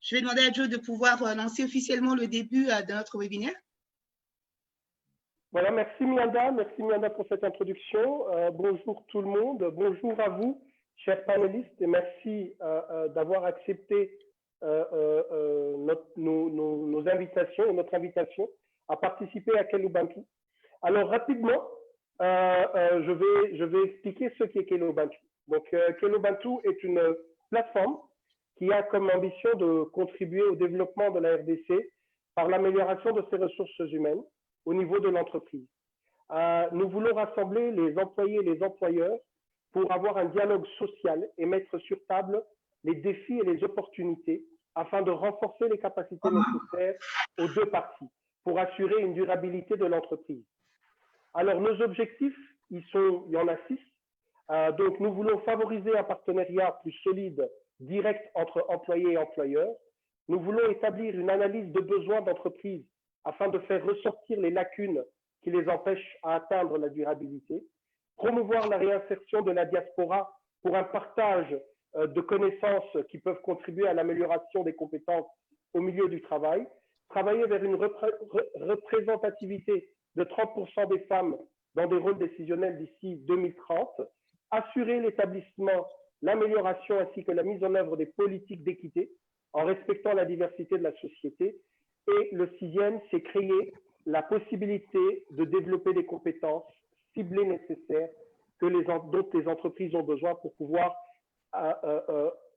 Je vais demander à Joe de pouvoir lancer officiellement le début de notre webinaire. Voilà, merci Mianda pour cette introduction. Bonjour tout le monde, bonjour à vous, chers panélistes, et merci d'avoir accepté nos invitations, notre invitation à participer à Kelobantu. Alors rapidement, je vais expliquer ce qu'est Kelobantu. Donc Kelobantu est une plateforme qui a comme ambition de contribuer au développement de la RDC par l'amélioration de ses ressources humaines au niveau de l'entreprise. Nous voulons rassembler les employés et les employeurs pour avoir un dialogue social et mettre sur table les défis et les opportunités afin de renforcer les capacités nécessaires aux deux parties pour assurer une durabilité de l'entreprise. Alors, nos objectifs, il y en a 6. Donc, nous voulons favoriser un partenariat plus solide, direct entre employés et employeurs. Nous voulons établir une analyse de besoins d'entreprise afin de faire ressortir les lacunes qui les empêchent à atteindre la durabilité, promouvoir la réinsertion de la diaspora pour un partage de connaissances qui peuvent contribuer à l'amélioration des compétences au milieu du travail, travailler vers une représentativité de 30% des femmes dans des rôles décisionnels d'ici 2030, assurer l'établissement, l'amélioration ainsi que la mise en œuvre des politiques d'équité en respectant la diversité de la société. Et le 6e, c'est créer la possibilité de développer des compétences ciblées nécessaires dont les entreprises ont besoin pour pouvoir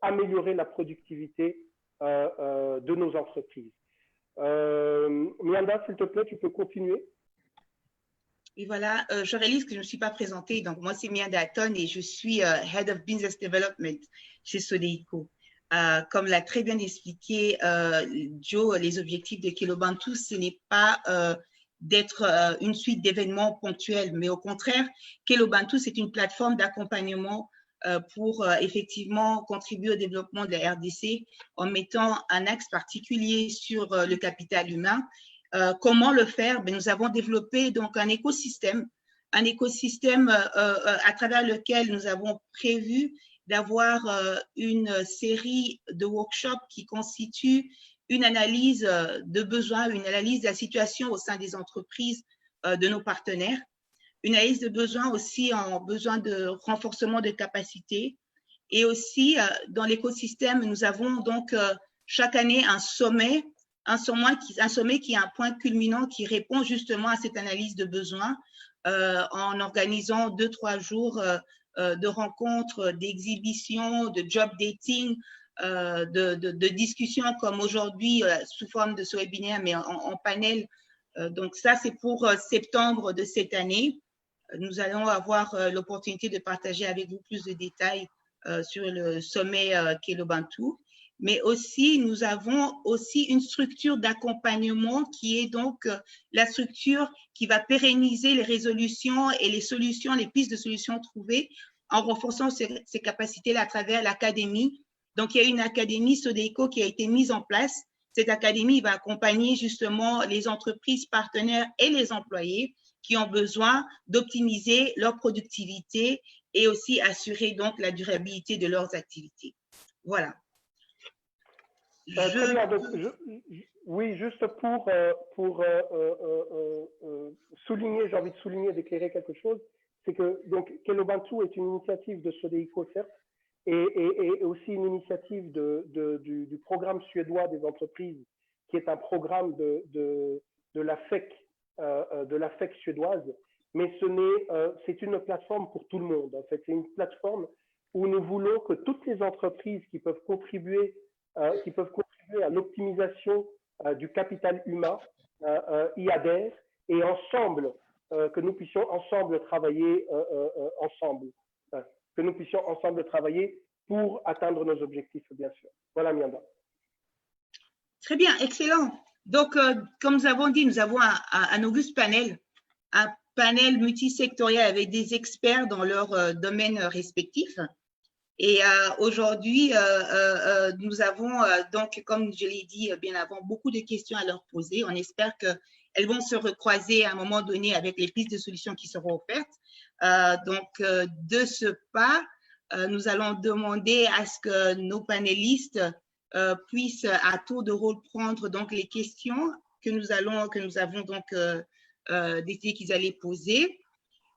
améliorer la productivité de nos entreprises. Mianda, s'il te plaît, tu peux continuer. Et voilà, je réalise que je ne me suis pas présentée. Donc, moi, c'est Mianda Hatton et je suis Head of Business Development chez Sodeiko. Comme l'a très bien expliqué Joe, les objectifs de Kelobantu, ce n'est pas d'être une suite d'événements ponctuels, mais au contraire, Kelobantu, c'est une plateforme d'accompagnement pour effectivement contribuer au développement de la RDC en mettant un axe particulier sur le capital humain. Comment le faire? Nous avons développé donc un écosystème à travers lequel nous avons prévu d'avoir une série de workshops qui constituent une analyse de besoins, une analyse de la situation au sein des entreprises de nos partenaires, une analyse de besoins aussi en besoin de renforcement de capacités. Et aussi, dans l'écosystème, nous avons donc chaque année un sommet qui est un point culminant qui répond justement à cette analyse de besoins en organisant 2-3 jours de rencontres, d'exhibitions, de job dating, de discussions comme aujourd'hui sous forme de ce webinaire, mais en panel. Donc ça, c'est pour septembre de cette année. Nous allons avoir l'opportunité de partager avec vous plus de détails sur le sommet Kelobantu. Mais aussi, nous avons aussi une structure d'accompagnement qui est donc la structure qui va pérenniser les résolutions et les solutions, les pistes de solutions trouvées en renforçant ces capacités-là à travers l'académie. Donc, il y a une académie Sodeiko qui a été mise en place. Cette académie va accompagner justement les entreprises partenaires et les employés qui ont besoin d'optimiser leur productivité et aussi assurer donc la durabilité de leurs activités. Voilà. Très bien. Donc, oui, juste pour souligner, j'ai envie de souligner, d'éclairer quelque chose, c'est que donc Kelobantu est une initiative de Sodeiko, certes, et aussi une initiative du programme suédois des entreprises, qui est un programme de la FEC suédoise, mais c'est une plateforme pour tout le monde. En fait, c'est une plateforme où nous voulons que toutes les entreprises qui peuvent contribuer à l'optimisation du capital humain y adhèrent et ensemble, que nous puissions ensemble travailler pour atteindre nos objectifs, bien sûr. Voilà, Mianda. Très bien, excellent. Donc, comme nous avons dit, nous avons un auguste panel, un panel multisectoriel avec des experts dans leurs domaines respectifs. Et aujourd'hui, nous avons donc, comme je l'ai dit bien avant, beaucoup de questions à leur poser. On espère qu'elles vont se recroiser à un moment donné avec les pistes de solutions qui seront offertes. Donc, de ce pas, nous allons demander à ce que nos panélistes puissent à tour de rôle prendre donc les questions que nous avons donc décidé qu'ils allaient poser.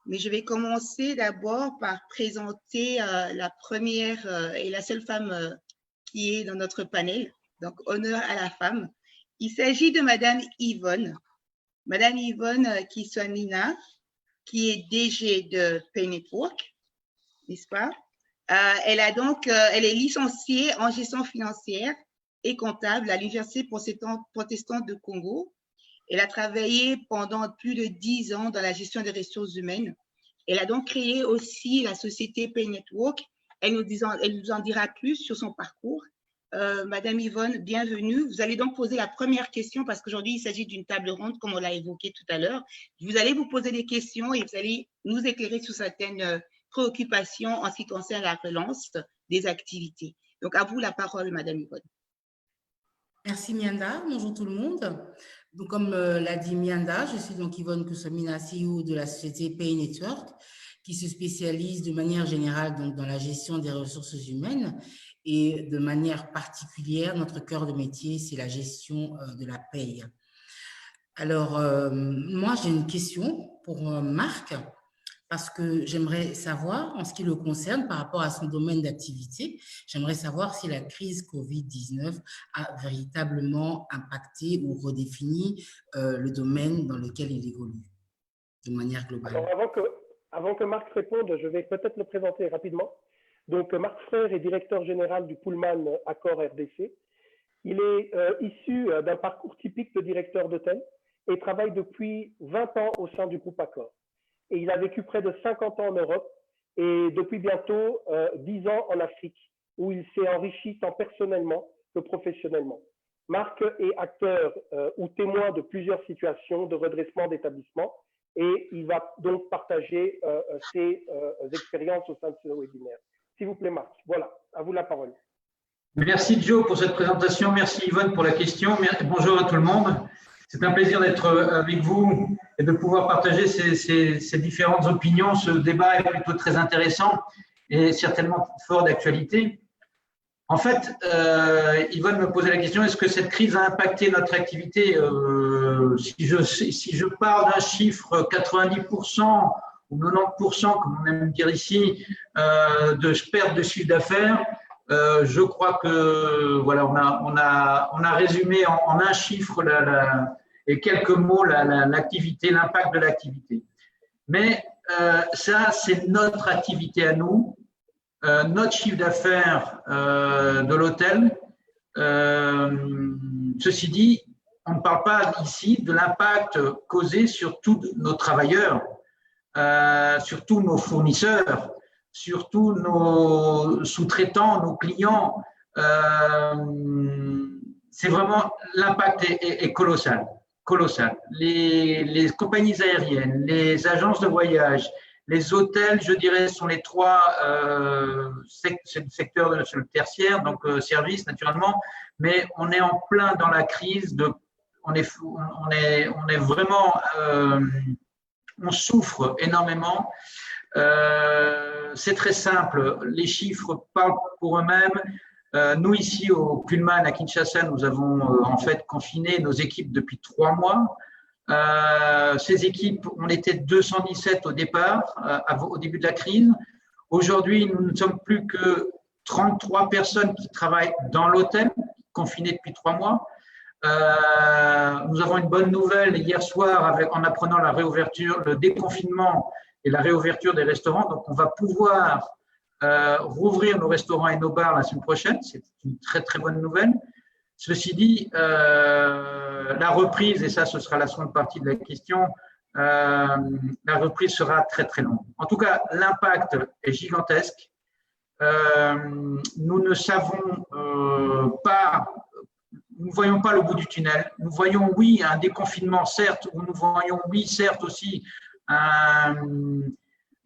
Mais je vais commencer d'abord par présenter la première et la seule femme qui est dans notre panel. Donc, honneur à la femme. Il s'agit de Madame Yvonne. Madame Yvonne Kiswanina, qui est DG de Pay Network, n'est-ce pas? Elle est licenciée en gestion financière et comptable à l'Université protestante de Congo. Elle a travaillé pendant plus de 10 ans dans la gestion des ressources humaines. Elle a donc créé aussi la société Pay Network. Elle nous en dira plus sur son parcours. Madame Yvonne, bienvenue. Vous allez donc poser la première question parce qu'aujourd'hui, il s'agit d'une table ronde, comme on l'a évoqué tout à l'heure. Vous allez vous poser des questions et vous allez nous éclairer sur certaines préoccupations en ce qui concerne la relance des activités. Donc, à vous la parole, Madame Yvonne. Merci, Mianda. Bonjour tout le monde. Donc, comme l'a dit Mianda, je suis donc Yvonne Kiswanina, CEO de la société Pay Network, qui se spécialise de manière générale donc, dans la gestion des ressources humaines et de manière particulière, notre cœur de métier, c'est la gestion de la paye. Alors, moi, j'ai une question pour Marc, parce que j'aimerais savoir, en ce qui le concerne, par rapport à son domaine d'activité, j'aimerais savoir si la crise Covid-19 a véritablement impacté ou redéfini le domaine dans lequel il évolue, de manière globale. Alors, avant que Marc réponde, je vais peut-être le présenter rapidement. Donc, Marc Frère est directeur général du Pullman Accor RDC. Il est issu d'un parcours typique de directeur d'hôtel et travaille depuis 20 ans au sein du groupe Accor. Et il a vécu près de 50 ans en Europe et depuis bientôt 10 ans en Afrique, où il s'est enrichi tant personnellement que professionnellement. Marc est acteur ou témoin de plusieurs situations de redressement d'établissement et il va donc partager ses expériences au sein de ce webinaire. S'il vous plaît, Marc. Voilà, à vous la parole. Merci Joe pour cette présentation. Merci Yvonne pour la question. Bonjour à tout le monde. C'est un plaisir d'être avec vous et de pouvoir partager ces différentes opinions. Ce débat est plutôt très intéressant et certainement fort d'actualité. En fait, Yvonne me posait la question, est-ce que cette crise a impacté notre activité? Si je parle d'un chiffre 90% ou 90%, comme on aime dire ici, de perte de chiffre d'affaires, je crois que voilà, on a résumé en un chiffre et quelques mots l'activité, l'impact de l'activité. Mais ça, c'est notre activité à nous, notre chiffre d'affaires de l'hôtel. Ceci dit, on ne parle pas ici de l'impact causé sur tous nos travailleurs, sur tous nos fournisseurs, sur tous nos sous-traitants, nos clients. C'est vraiment, l'impact est colossal. Colossal. Les compagnies aériennes, les agences de voyage, les hôtels, je dirais, sont les trois secteurs sur le tertiaire, donc services naturellement, mais on est en plein dans la crise. On est vraiment, on souffre énormément. C'est très simple, les chiffres parlent pour eux-mêmes. Nous, ici au Pullman à Kinshasa, nous avons en fait confiné nos équipes depuis 3 mois. Ces équipes, on était 217 au départ, au début de la crise. Aujourd'hui, nous ne sommes plus que 33 personnes qui travaillent dans l'hôtel, confinées depuis 3 mois. Nous avons une bonne nouvelle hier soir en apprenant la réouverture, le déconfinement et la réouverture des restaurants. Donc, on va pouvoir rouvrir nos restaurants et nos bars la semaine prochaine. C'est une très, très bonne nouvelle. Ceci dit, la reprise, et ça, ce sera la seconde partie de la question, la reprise sera très, très longue. En tout cas, l'impact est gigantesque. Nous ne savons pas, nous ne voyons pas le bout du tunnel. Nous voyons, oui, un déconfinement, certes, ou nous voyons, oui, certes, aussi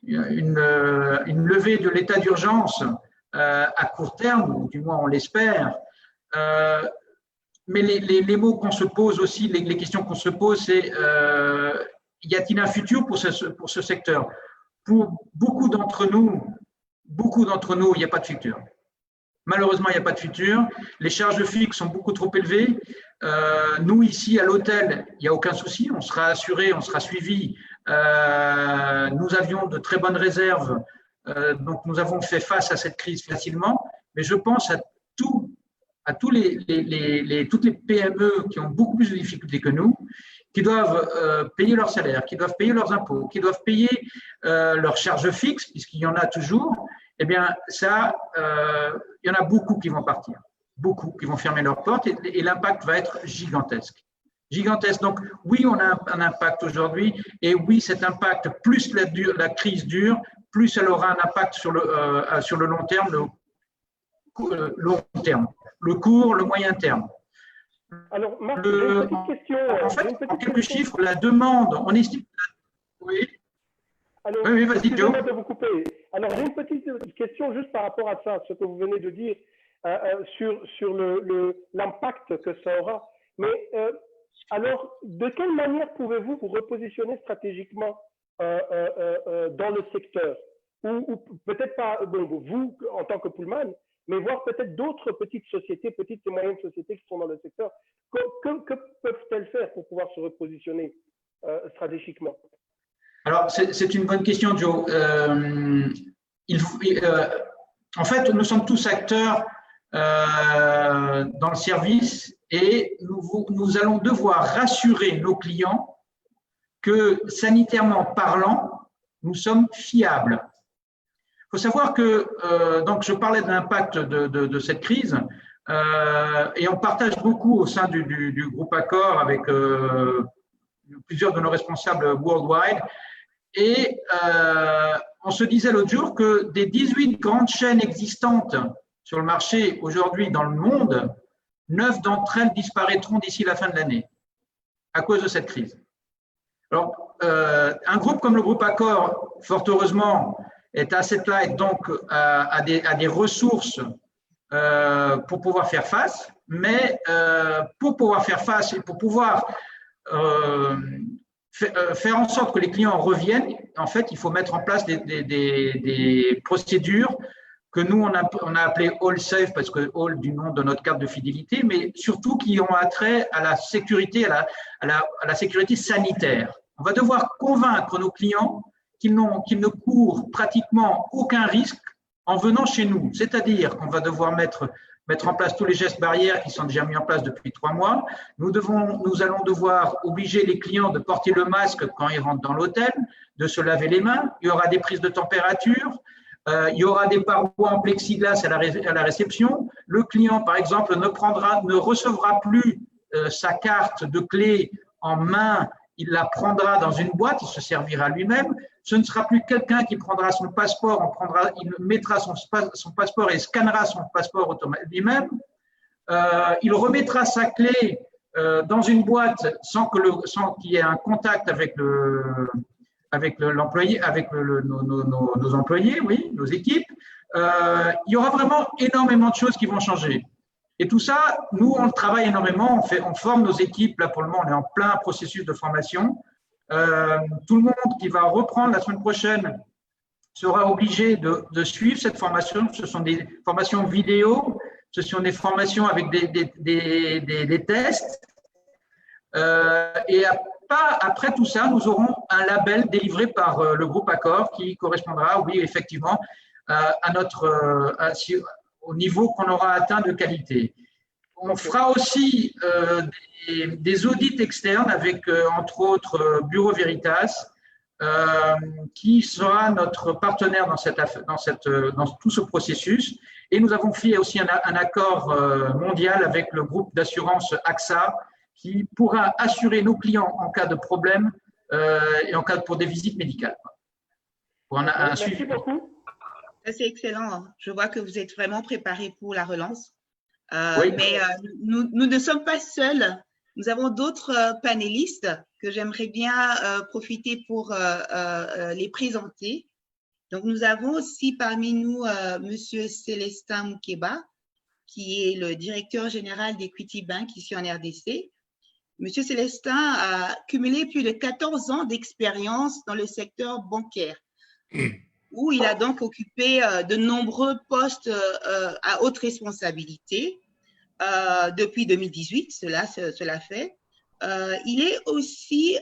une levée de l'état d'urgence à court terme, ou du moins on l'espère. Mais les mots qu'on se pose aussi, les questions qu'on se pose, c'est y a-t-il un futur pour ce secteur? Pour beaucoup d'entre nous, il n'y a pas de futur. Malheureusement, il n'y a pas de futur. Les charges fixes sont beaucoup trop élevées. Nous, ici, à l'hôtel, il n'y a aucun souci. On sera assuré, on sera suivi. Nous avions de très bonnes réserves. Donc, nous avons fait face à cette crise facilement. Mais je pense à toutes les PME qui ont beaucoup plus de difficultés que nous, qui doivent payer leurs salaires, qui doivent payer leurs impôts, qui doivent payer leurs charges fixes, puisqu'il y en a toujours. Eh bien, ça, il y en a beaucoup qui vont partir, beaucoup qui vont fermer leurs portes et l'impact va être gigantesque. Gigantesque. Donc, oui, on a un impact aujourd'hui et oui, cet impact, plus la crise dure, plus elle aura un impact sur le long terme, le court, le moyen terme. Alors, Marc, j'ai une petite question. En fait, en quelques chiffres, la demande, on estime… Oui. Alors, oui, vas-y, Joe. De vous couper. Alors, j'ai une petite question juste par rapport à ça, ce que vous venez de dire sur l'impact que ça aura. Mais alors, de quelle manière pouvez-vous vous repositionner stratégiquement dans le secteur? Ou peut-être pas, bon, vous en tant que Pullman, mais voir peut-être d'autres petites sociétés, petites et moyennes sociétés qui sont dans le secteur. Que peuvent-elles faire pour pouvoir se repositionner stratégiquement? Alors, c'est une bonne question, Joe. En fait, nous sommes tous acteurs dans le service et nous allons devoir rassurer nos clients que, sanitairement parlant, nous sommes fiables. Il faut savoir que, donc je parlais de l'impact de cette crise et on partage beaucoup au sein du groupe Accor avec plusieurs de nos responsables worldwide. Et on se disait l'autre jour que des 18 grandes chaînes existantes sur le marché aujourd'hui dans le monde, 9 d'entre elles disparaîtront d'ici la fin de l'année à cause de cette crise. Alors, un groupe comme le groupe Accor, fort heureusement, est asset light, donc a des ressources pour pouvoir faire face, mais pour pouvoir faire face et pour pouvoir faire en sorte que les clients reviennent, en fait, il faut mettre en place des procédures que nous, on a appelées All Safe, parce que All du nom de notre carte de fidélité, mais surtout qui ont attrait à la sécurité, à la sécurité sanitaire. On va devoir convaincre nos clients qu'ils ne courent pratiquement aucun risque en venant chez nous. C'est-à-dire qu'on va devoir mettre en place tous les gestes barrières qui sont déjà mis en place depuis 3 mois. Nous allons devoir obliger les clients de porter le masque quand ils rentrent dans l'hôtel, de se laver les mains. Il y aura des prises de température. Il y aura des parois en plexiglas à la réception. Le client, par exemple, ne recevra plus sa carte de clé en main. Il la prendra dans une boîte, il se servira lui-même. Ce ne sera plus quelqu'un qui prendra son passeport, il mettra son passeport et scannera son passeport lui-même. Il remettra sa clé dans une boîte sans qu'il y ait un contact avec l'employé, avec nos employés, oui, nos équipes. Il y aura vraiment énormément de choses qui vont changer. Et tout ça, nous, on travaille énormément, on forme nos équipes. Là, pour le moment, on est en plein processus de formation. Tout le monde qui va reprendre la semaine prochaine sera obligé de suivre cette formation. Ce sont des formations vidéo, ce sont des formations avec des tests. Et après tout ça, nous aurons un label délivré par le groupe Accor qui correspondra, oui, effectivement, au niveau qu'on aura atteint de qualité. On fera aussi des audits externes avec, entre autres, Bureau Veritas, qui sera notre partenaire dans tout ce processus. Et nous avons fait aussi un accord mondial avec le groupe d'assurance AXA, qui pourra assurer nos clients en cas de problème et pour des visites médicales. Merci beaucoup. C'est excellent. Je vois que vous êtes vraiment préparés pour la relance. Oui. Mais nous ne sommes pas seuls. Nous avons d'autres panélistes que j'aimerais bien profiter pour les présenter. Donc, nous avons aussi parmi nous Monsieur Célestin Moukeba, qui est le directeur général d'Equity Bank ici en RDC. Monsieur Célestin a cumulé plus de 14 ans d'expérience dans le secteur bancaire. où il a donc occupé de nombreux postes à haute responsabilité depuis 2018, cela fait. Il est aussi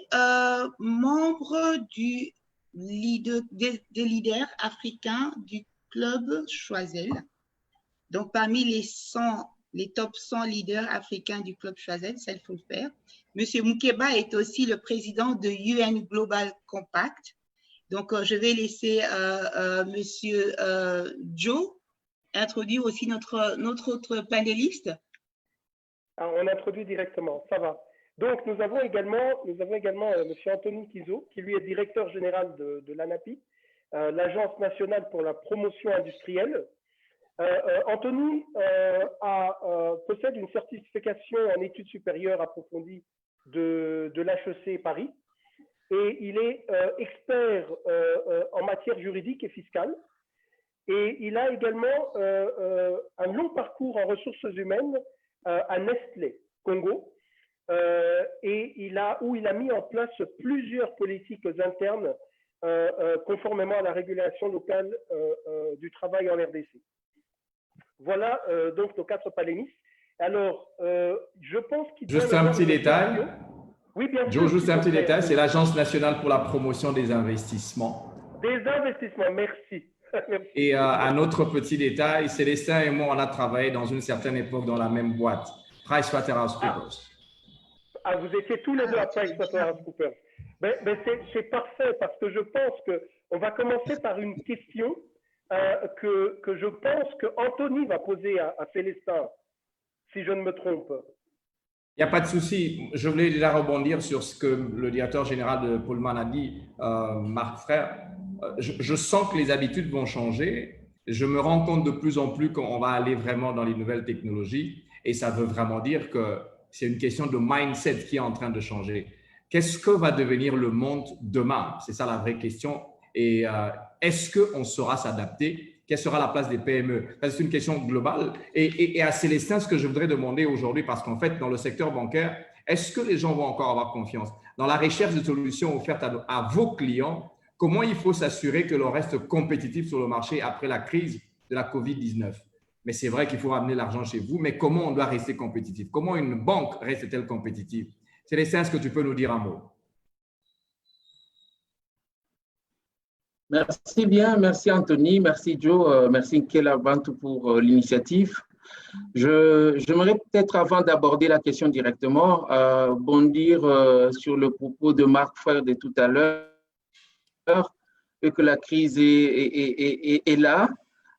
membre des leaders africains du club Choiseul. Donc, parmi les top 100 leaders africains du club Choiseul, ça il faut le faire. Monsieur Moukeba est aussi le président de UN Global Compact. Donc, je vais laisser Monsieur Joe introduire aussi notre autre panéliste. Alors, on introduit directement, ça va. Donc, nous avons également Monsieur Anthony Kizo, qui lui est directeur général de l'ANAPI, l'Agence nationale pour la promotion industrielle. Anthony possède une certification en études supérieures approfondies de l'HEC Paris et il est expert en matière juridique et fiscale. Et il a également un long parcours en ressources humaines à Nestlé, Congo, où il a mis en place plusieurs politiques internes conformément à la régulation locale du travail en RDC. Voilà donc nos 4 panélistes. Alors, je pense qu'il Juste un petit détail. Oui, bien sûr. Joe, juste un petit détail, c'est l'Agence nationale pour la promotion des investissements. Des investissements, merci. Merci. Et un autre petit détail, Célestin et moi, on a travaillé dans une certaine époque dans la même boîte, PricewaterhouseCoopers. Ah, vous étiez tous les deux à PricewaterhouseCoopers. C'est parfait parce que je pense qu'on va commencer par une question que je pense qu'Anthony va poser à Célestin, si je ne me trompe. Il n'y a pas de souci. Je voulais déjà rebondir sur ce que le directeur général de Pullman a dit, Marc Frère. Je sens que les habitudes vont changer. Je me rends compte de plus en plus qu'on va aller vraiment dans les nouvelles technologies et ça veut vraiment dire que c'est une question de mindset qui est en train de changer. Qu'est-ce que va devenir le monde demain? C'est ça la vraie question. Et est-ce qu'on saura s'adapter? Quelle sera la place des PME? C'est une question globale. Et à Célestin, ce que je voudrais demander aujourd'hui, parce qu'en fait, dans le secteur bancaire, est-ce que les gens vont encore avoir confiance? Dans la recherche de solutions offertes à vos clients, comment il faut s'assurer que l'on reste compétitif sur le marché après la crise de la COVID-19? Mais c'est vrai qu'il faut ramener l'argent chez vous, mais comment on doit rester compétitif? Comment une banque reste-t-elle compétitive? Célestin, est-ce que tu peux nous dire un mot? Merci bien, merci Anthony, merci Joe, merci Nkela Bantu pour l'initiative. J'aimerais peut-être, avant d'aborder la question directement, bondir sur le propos de Marc Frère de tout à l'heure, que la crise est là.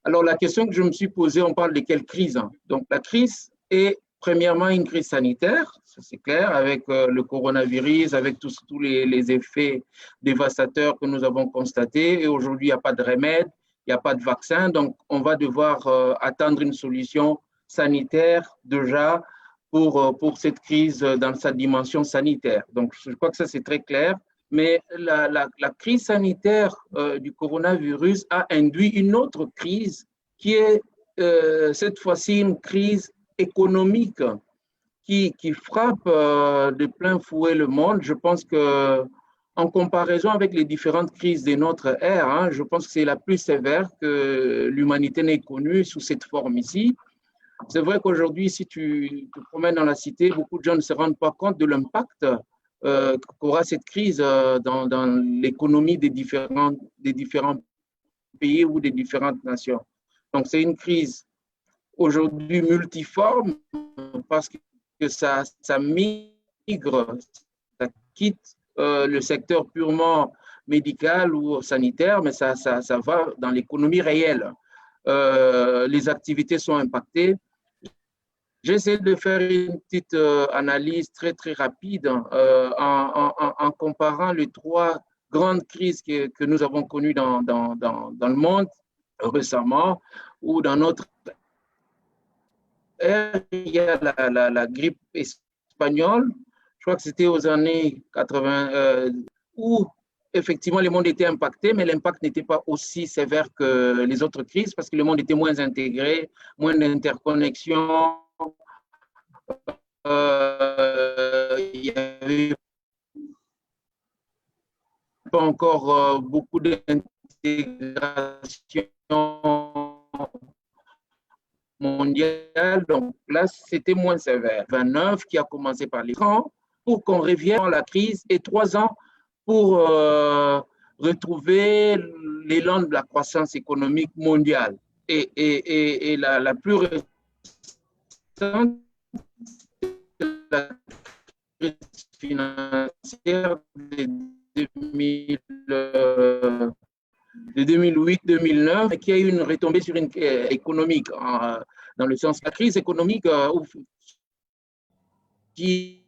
Alors, la question que je me suis posée, on parle de quelle crise? Donc, la crise est premièrement une crise sanitaire, ça c'est clair, avec le coronavirus, avec tous les effets dévastateurs que nous avons constatés. Et aujourd'hui, il n'y a pas de remède, il n'y a pas de vaccin. Donc, on va devoir attendre une solution sanitaire déjà pour cette crise dans sa dimension sanitaire. Donc, je crois que ça, c'est très clair. Mais la crise sanitaire du coronavirus a induit une autre crise qui est cette fois-ci une crise économique qui frappe de plein fouet le monde. Je pense que, en comparaison avec les différentes crises de notre ère, je pense que c'est la plus sévère que l'humanité n'ait connue sous cette forme ici. C'est vrai qu'aujourd'hui, si tu te promènes dans la cité, beaucoup de gens ne se rendent pas compte de l'impact qu'aura cette crise dans l'économie des différents pays ou des différentes nations. Donc, c'est une crise aujourd'hui multiforme parce que ça migre, ça quitte le secteur purement médical ou sanitaire, mais ça va dans l'économie réelle. Les activités sont impactées. J'essaie de faire une petite analyse très, très rapide en comparant les 3 grandes crises que nous avons connues dans le monde récemment ou dans notre ère. Il y a la grippe espagnole, je crois que c'était aux années 80, où effectivement le monde était impacté, mais l'impact n'était pas aussi sévère que les autres crises parce que le monde était moins intégré, moins d'interconnexion. Il n'y avait pas encore beaucoup d'intelligence l'intégration mondiale. Donc là, c'était moins sévère. 29 qui a commencé par les 30 pour qu'on revienne à la crise et 3 ans pour retrouver l'élan de la croissance économique mondiale. Et la plus récente, la crise financière de 2008-2009 qui a eu une retombée sur une économique, dans le sens la crise économique qui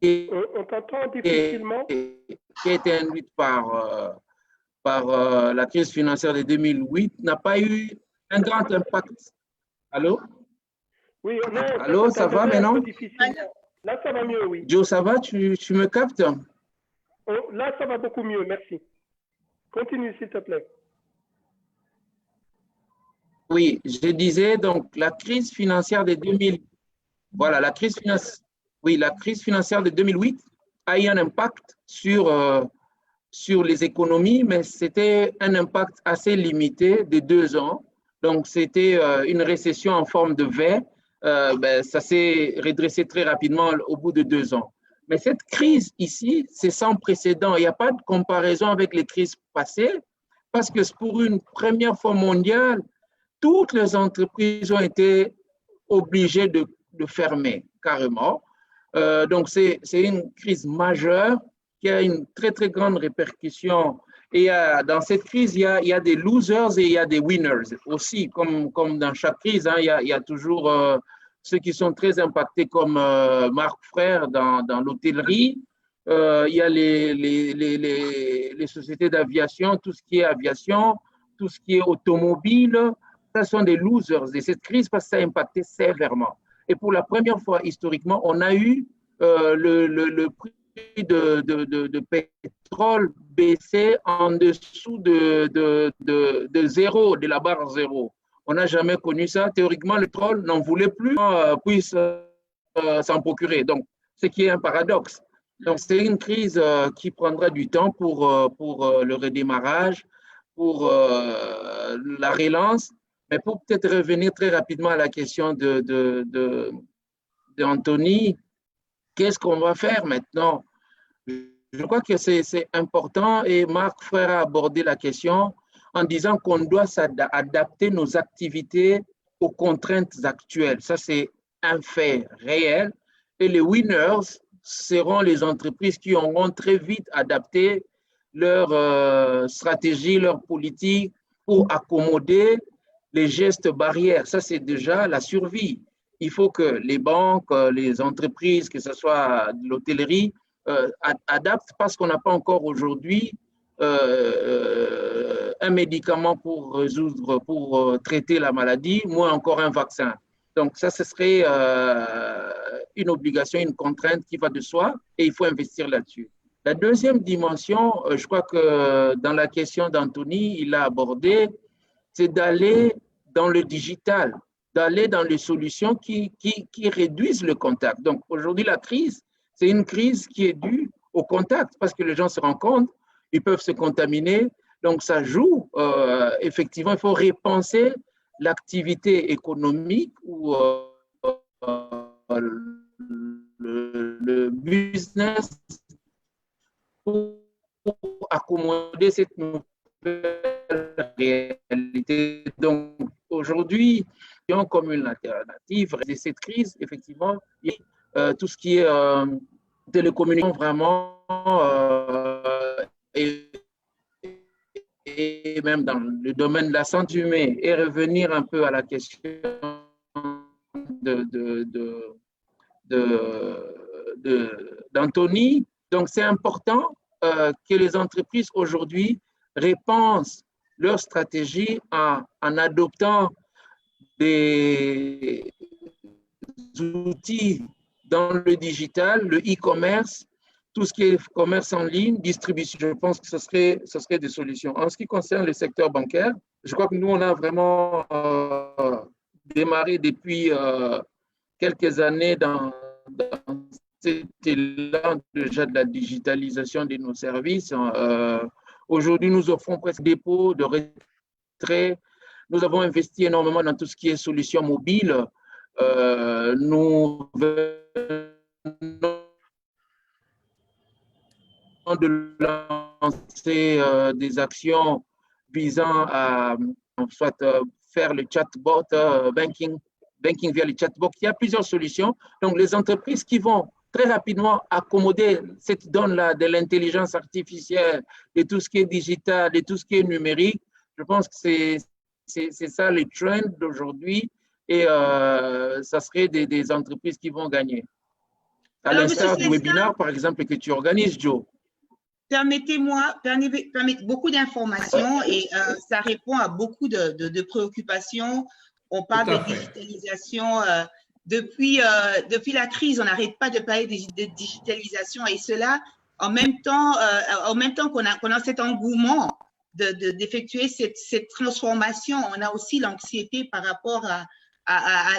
On t'entend difficilement. Qui a été induite par la crise financière de 2008 n'a pas eu un grand impact. Allô? Oui, non, allô, ça va maintenant? Là, ça va mieux, oui. Joe, ça va? Tu me captes? Oh, là, ça va beaucoup mieux, merci. Continue, s'il te plaît. Oui, je disais donc la crise financière de 2000. Voilà, la crise financière de 2008 a eu un impact sur les économies, mais c'était un impact assez limité de 2 ans. Donc, c'était une récession en forme de V. Ça s'est redressé très rapidement au bout de 2 ans. Mais cette crise ici, c'est sans précédent. Il n'y a pas de comparaison avec les crises passées parce que pour une première fois mondiale, toutes les entreprises ont été obligées de fermer carrément. Donc, c'est une crise majeure qui a une très, très grande répercussion. Et dans cette crise, il y a des losers et il y a des winners aussi. Comme dans chaque crise, hein, il y a toujours ceux qui sont très impactés comme Marc Frère dans l'hôtellerie. Il y a les sociétés d'aviation, tout ce qui est aviation, tout ce qui est automobile. Ce sont des losers de cette crise parce que ça a impacté sévèrement. Et pour la première fois historiquement, on a eu le prix de pétrole baissé en dessous de zéro, de la barre zéro. On n'a jamais connu ça. Théoriquement, le pétrole n'en voulait plus, puisse s'en procurer. Donc, ce qui est un paradoxe. Donc, c'est une crise qui prendra du temps pour le redémarrage, pour la relance. Mais pour peut-être revenir très rapidement à la question d'Anthony, qu'est-ce qu'on va faire maintenant? Je crois que c'est important et Marc Frère a abordé la question en disant qu'on doit adapter nos activités aux contraintes actuelles. Ça, c'est un fait réel. Et les winners seront les entreprises qui auront très vite adapté leur stratégie, leur politique pour accommoder les gestes barrières. Ça, c'est déjà la survie. Il faut que les banques, les entreprises, que ce soit de l'hôtellerie, adaptent parce qu'on n'a pas encore aujourd'hui un médicament pour traiter la maladie, moins encore un vaccin. Donc ça, ce serait une obligation, une contrainte qui va de soi et il faut investir là-dessus. La deuxième dimension, je crois que dans la question d'Anthony, il a abordé, c'est d'aller dans le digital, d'aller dans les solutions qui réduisent le contact. Donc aujourd'hui, la crise, c'est une crise qui est due au contact parce que les gens se rencontrent, ils peuvent se contaminer. Donc ça joue, effectivement, il faut repenser l'activité économique ou le business pour accommoder cette nouvelle réalité. Donc, aujourd'hui, comme une alternative de cette crise, effectivement, il y a tout ce qui est télécommunication vraiment et même dans le domaine de la santé humaine et revenir un peu à la question d'Anthony. Donc, c'est important que les entreprises aujourd'hui repensent leur stratégie en adoptant des outils dans le digital, le e-commerce, tout ce qui est commerce en ligne, distribution. Je pense que ce serait des solutions. En ce qui concerne le secteur bancaire, je crois que nous, on a vraiment démarré depuis quelques années dans cet élan déjà de la digitalisation de nos services. Aujourd'hui, nous offrons presque des dépôts de retrait. Nous avons investi énormément dans tout ce qui est solutions mobiles. Nous venons de lancer des actions visant à soit faire le chatbot, banking via le chatbot. Il y a plusieurs solutions. Donc, les entreprises qui vont très rapidement accommoder cette donne-là de l'intelligence artificielle, de tout ce qui est digital, de tout ce qui est numérique, je pense que c'est ça le trend d'aujourd'hui et ça serait des entreprises qui vont gagner. À l'instar du webinaire, par exemple, que tu organises, Joe. Permettez-moi beaucoup d'informations et ça répond à beaucoup de préoccupations. On parle de digitalisation. Depuis la crise, on n'arrête pas de parler de digitalisation et cela en même temps qu'on a cet engouement d'effectuer cette transformation, on a aussi l'anxiété par rapport à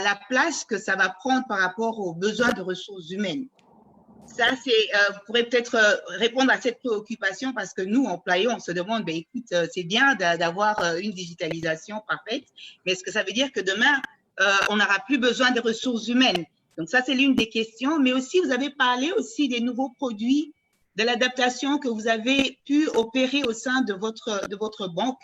la place que ça va prendre par rapport aux besoins de ressources humaines. Ça, vous pourrez peut-être répondre à cette préoccupation parce que nous, employés, on se demande, ben, écoute, c'est bien d'avoir une digitalisation parfaite, mais est-ce que ça veut dire que demain, on n'aura plus besoin de ressources humaines? Donc ça, c'est l'une des questions. Mais aussi, vous avez parlé aussi des nouveaux produits, de l'adaptation que vous avez pu opérer au sein de votre banque.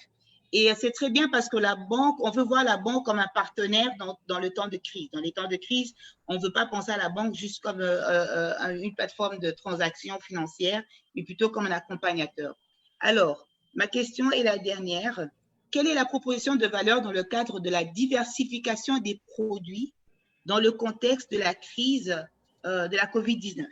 Et c'est très bien parce que la banque, on veut voir la banque comme un partenaire dans le temps de crise. Dans les temps de crise, on ne veut pas penser à la banque juste comme une plateforme de transactions financières, mais plutôt comme un accompagnateur. Alors, ma question est la dernière. Quelle est la proposition de valeur dans le cadre de la diversification des produits dans le contexte de la crise de la COVID-19?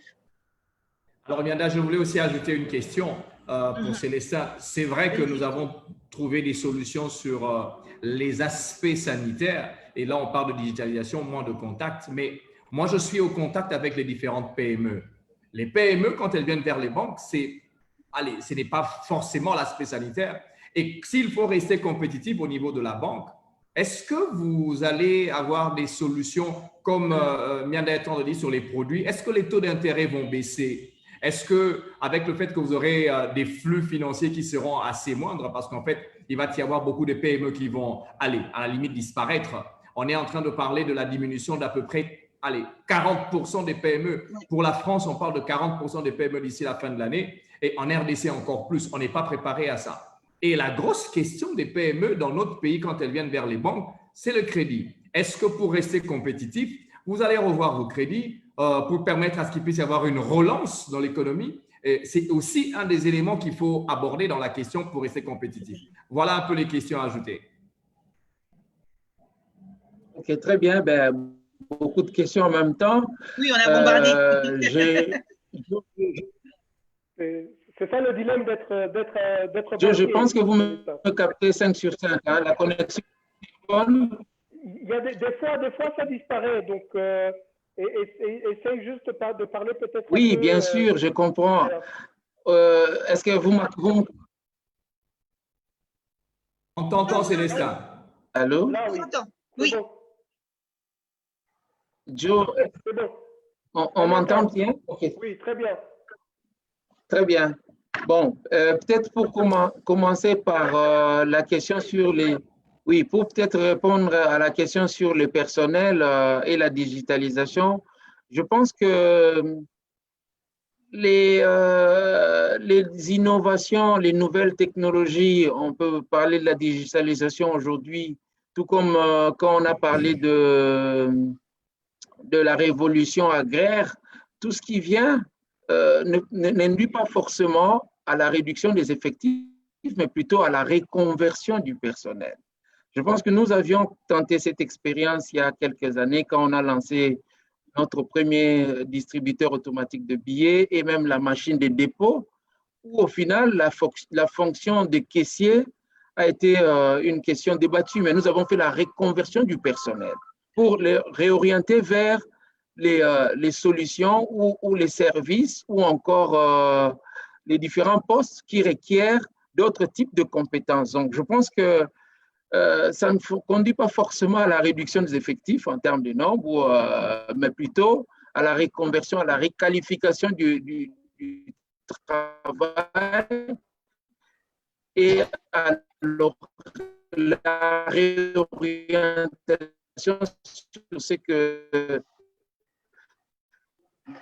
Alors, Mianda, je voulais aussi ajouter une question pour Célestin. C'est vrai que nous avons trouvé des solutions sur les aspects sanitaires. Et là, on parle de digitalisation, moins de contact. Mais moi, je suis au contact avec les différentes PME. Les PME, quand elles viennent vers les banques, ce n'est pas forcément l'aspect sanitaire. Et s'il faut rester compétitif au niveau de la banque, est-ce que vous allez avoir des solutions comme Mianda est en train de dire sur les produits? Est-ce que les taux d'intérêt vont baisser? Est-ce qu'avec le fait que vous aurez des flux financiers qui seront assez moindres, parce qu'en fait, il va y avoir beaucoup de PME qui vont aller à la limite disparaître. On est en train de parler de la diminution d'à peu près 40% des PME. Pour la France, on parle de 40% des PME d'ici la fin de l'année et en RDC encore plus. On n'est pas préparé à ça. Et la grosse question des PME dans notre pays quand elles viennent vers les banques, c'est le crédit. Est-ce que pour rester compétitif, vous allez revoir vos crédits pour permettre à ce qu'il puisse y avoir une relance dans l'économie? C'est aussi un des éléments qu'il faut aborder dans la question pour rester compétitif. Voilà un peu les questions à ajouter. Ok, très bien. Ben, beaucoup de questions en même temps. Oui, on a bombardé. C'est ça le dilemme d'être. Je pense que vous me captez 5 sur 5. Hein, la connexion est bonne. Il y a des fois, ça disparaît. Donc, essaye juste de parler peut-être. Oui, bien sûr, je comprends. Est-ce que vous m'entendez? On t'entend, Célestin. Allô? Là, oui. Oui. Bon. Joe, bon. On m'entend bien? Okay. Oui, très bien. Très bien. Bon, peut-être pour commencer par la question sur les… Oui, pour peut-être répondre à la question sur le personnel et la digitalisation, je pense que les innovations, les nouvelles technologies, on peut parler de la digitalisation aujourd'hui, tout comme quand on a parlé de la révolution agraire, tout ce qui vient n'induit pas forcément à la réduction des effectifs, mais plutôt à la reconversion du personnel. Je pense que nous avions tenté cette expérience il y a quelques années quand on a lancé notre premier distributeur automatique de billets et même la machine de dépôt, où au final, la fonction de caissier a été une question débattue, mais nous avons fait la reconversion du personnel pour les réorienter vers les solutions ou les services ou encore les différents postes qui requièrent d'autres types de compétences. Donc, je pense que ça ne conduit pas forcément à la réduction des effectifs en termes de nombre, mais plutôt à la reconversion, à la requalification du travail et alors la réorientation sur ce que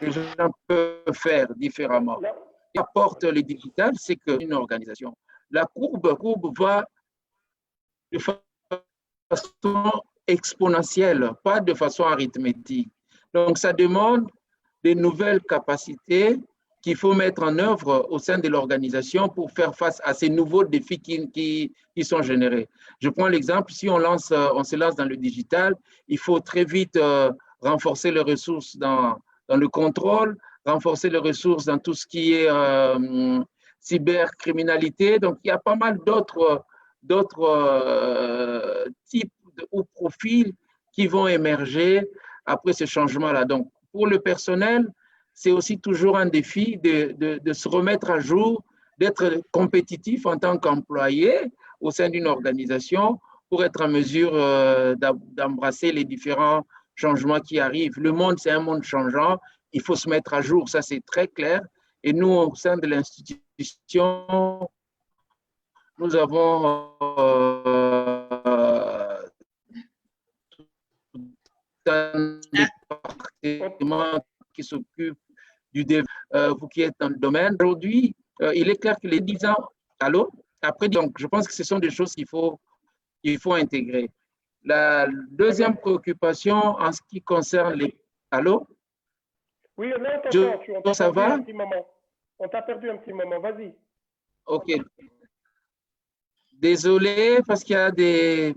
les gens peuvent faire différemment. Ce qui apporte le digital, c'est qu'une organisation, la courbe va de façon exponentielle, pas de façon arithmétique. Donc, ça demande des nouvelles capacités qu'il faut mettre en œuvre au sein de l'organisation pour faire face à ces nouveaux défis qui sont générés. Je prends l'exemple, si on se lance dans le digital, il faut très vite renforcer les ressources dans le contrôle, renforcer les ressources dans tout ce qui est cybercriminalité. Donc, il y a pas mal d'autres types ou profils qui vont émerger après ce changement-là. Donc, pour le personnel, c'est aussi toujours un défi de se remettre à jour, d'être compétitif en tant qu'employé au sein d'une organisation pour être en mesure d'embrasser les différents changements qui arrivent. Le monde, c'est un monde changeant. Il faut se mettre à jour, ça c'est très clair. Et nous, au sein de l'institution, nous avons un département qui s'occupe du développement, vous qui êtes dans le domaine. Aujourd'hui, il est clair que les 10 ans, allô? Après, donc, je pense que ce sont des choses qu'il faut intégrer. La deuxième préoccupation en ce qui concerne les... Allô? Oui, là, on t'a ça va? On t'a perdu un petit moment, vas-y. OK. Désolé, parce qu'il y a des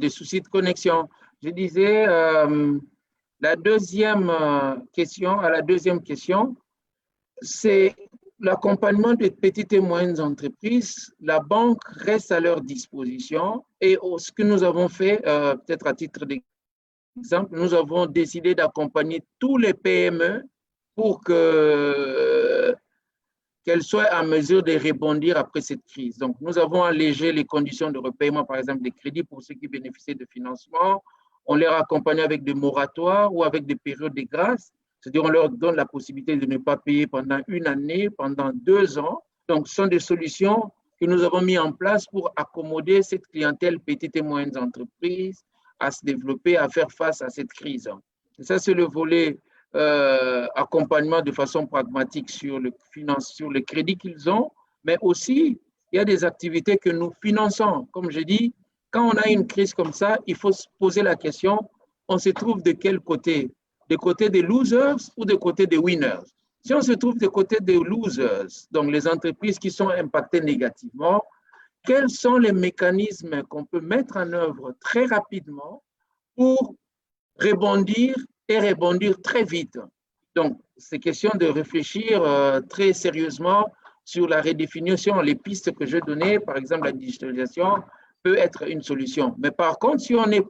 soucis de connexion. Je disais, à la deuxième question, c'est l'accompagnement des petites et moyennes entreprises. La banque reste à leur disposition et ce que nous avons fait, peut-être à titre d'exemple, nous avons décidé d'accompagner tous les PME pour qu'elles soient en mesure de rebondir après cette crise. Donc, nous avons allégé les conditions de repaiement, par exemple, des crédits pour ceux qui bénéficient de financement. On les accompagne avec des moratoires ou avec des périodes de grâce. C'est-à-dire, on leur donne la possibilité de ne pas payer pendant une année, pendant 2 ans. Donc, ce sont des solutions que nous avons mises en place pour accommoder cette clientèle petites et moyennes entreprises à se développer, à faire face à cette crise. Et ça, c'est le volet accompagnement de façon pragmatique sur le crédit qu'ils ont, mais aussi, il y a des activités que nous finançons. Comme je dis, quand on a une crise comme ça, il faut se poser la question, on se trouve de quel côté? Du côté des losers ou du côté des winners? Si on se trouve du côté des losers, donc les entreprises qui sont impactées négativement, quels sont les mécanismes qu'on peut mettre en œuvre très rapidement pour rebondir et rebondir très vite? Donc, c'est question de réfléchir très sérieusement sur la redéfinition, les pistes que je donnais, par exemple la digitalisation, peut être une solution. Mais par contre, si on est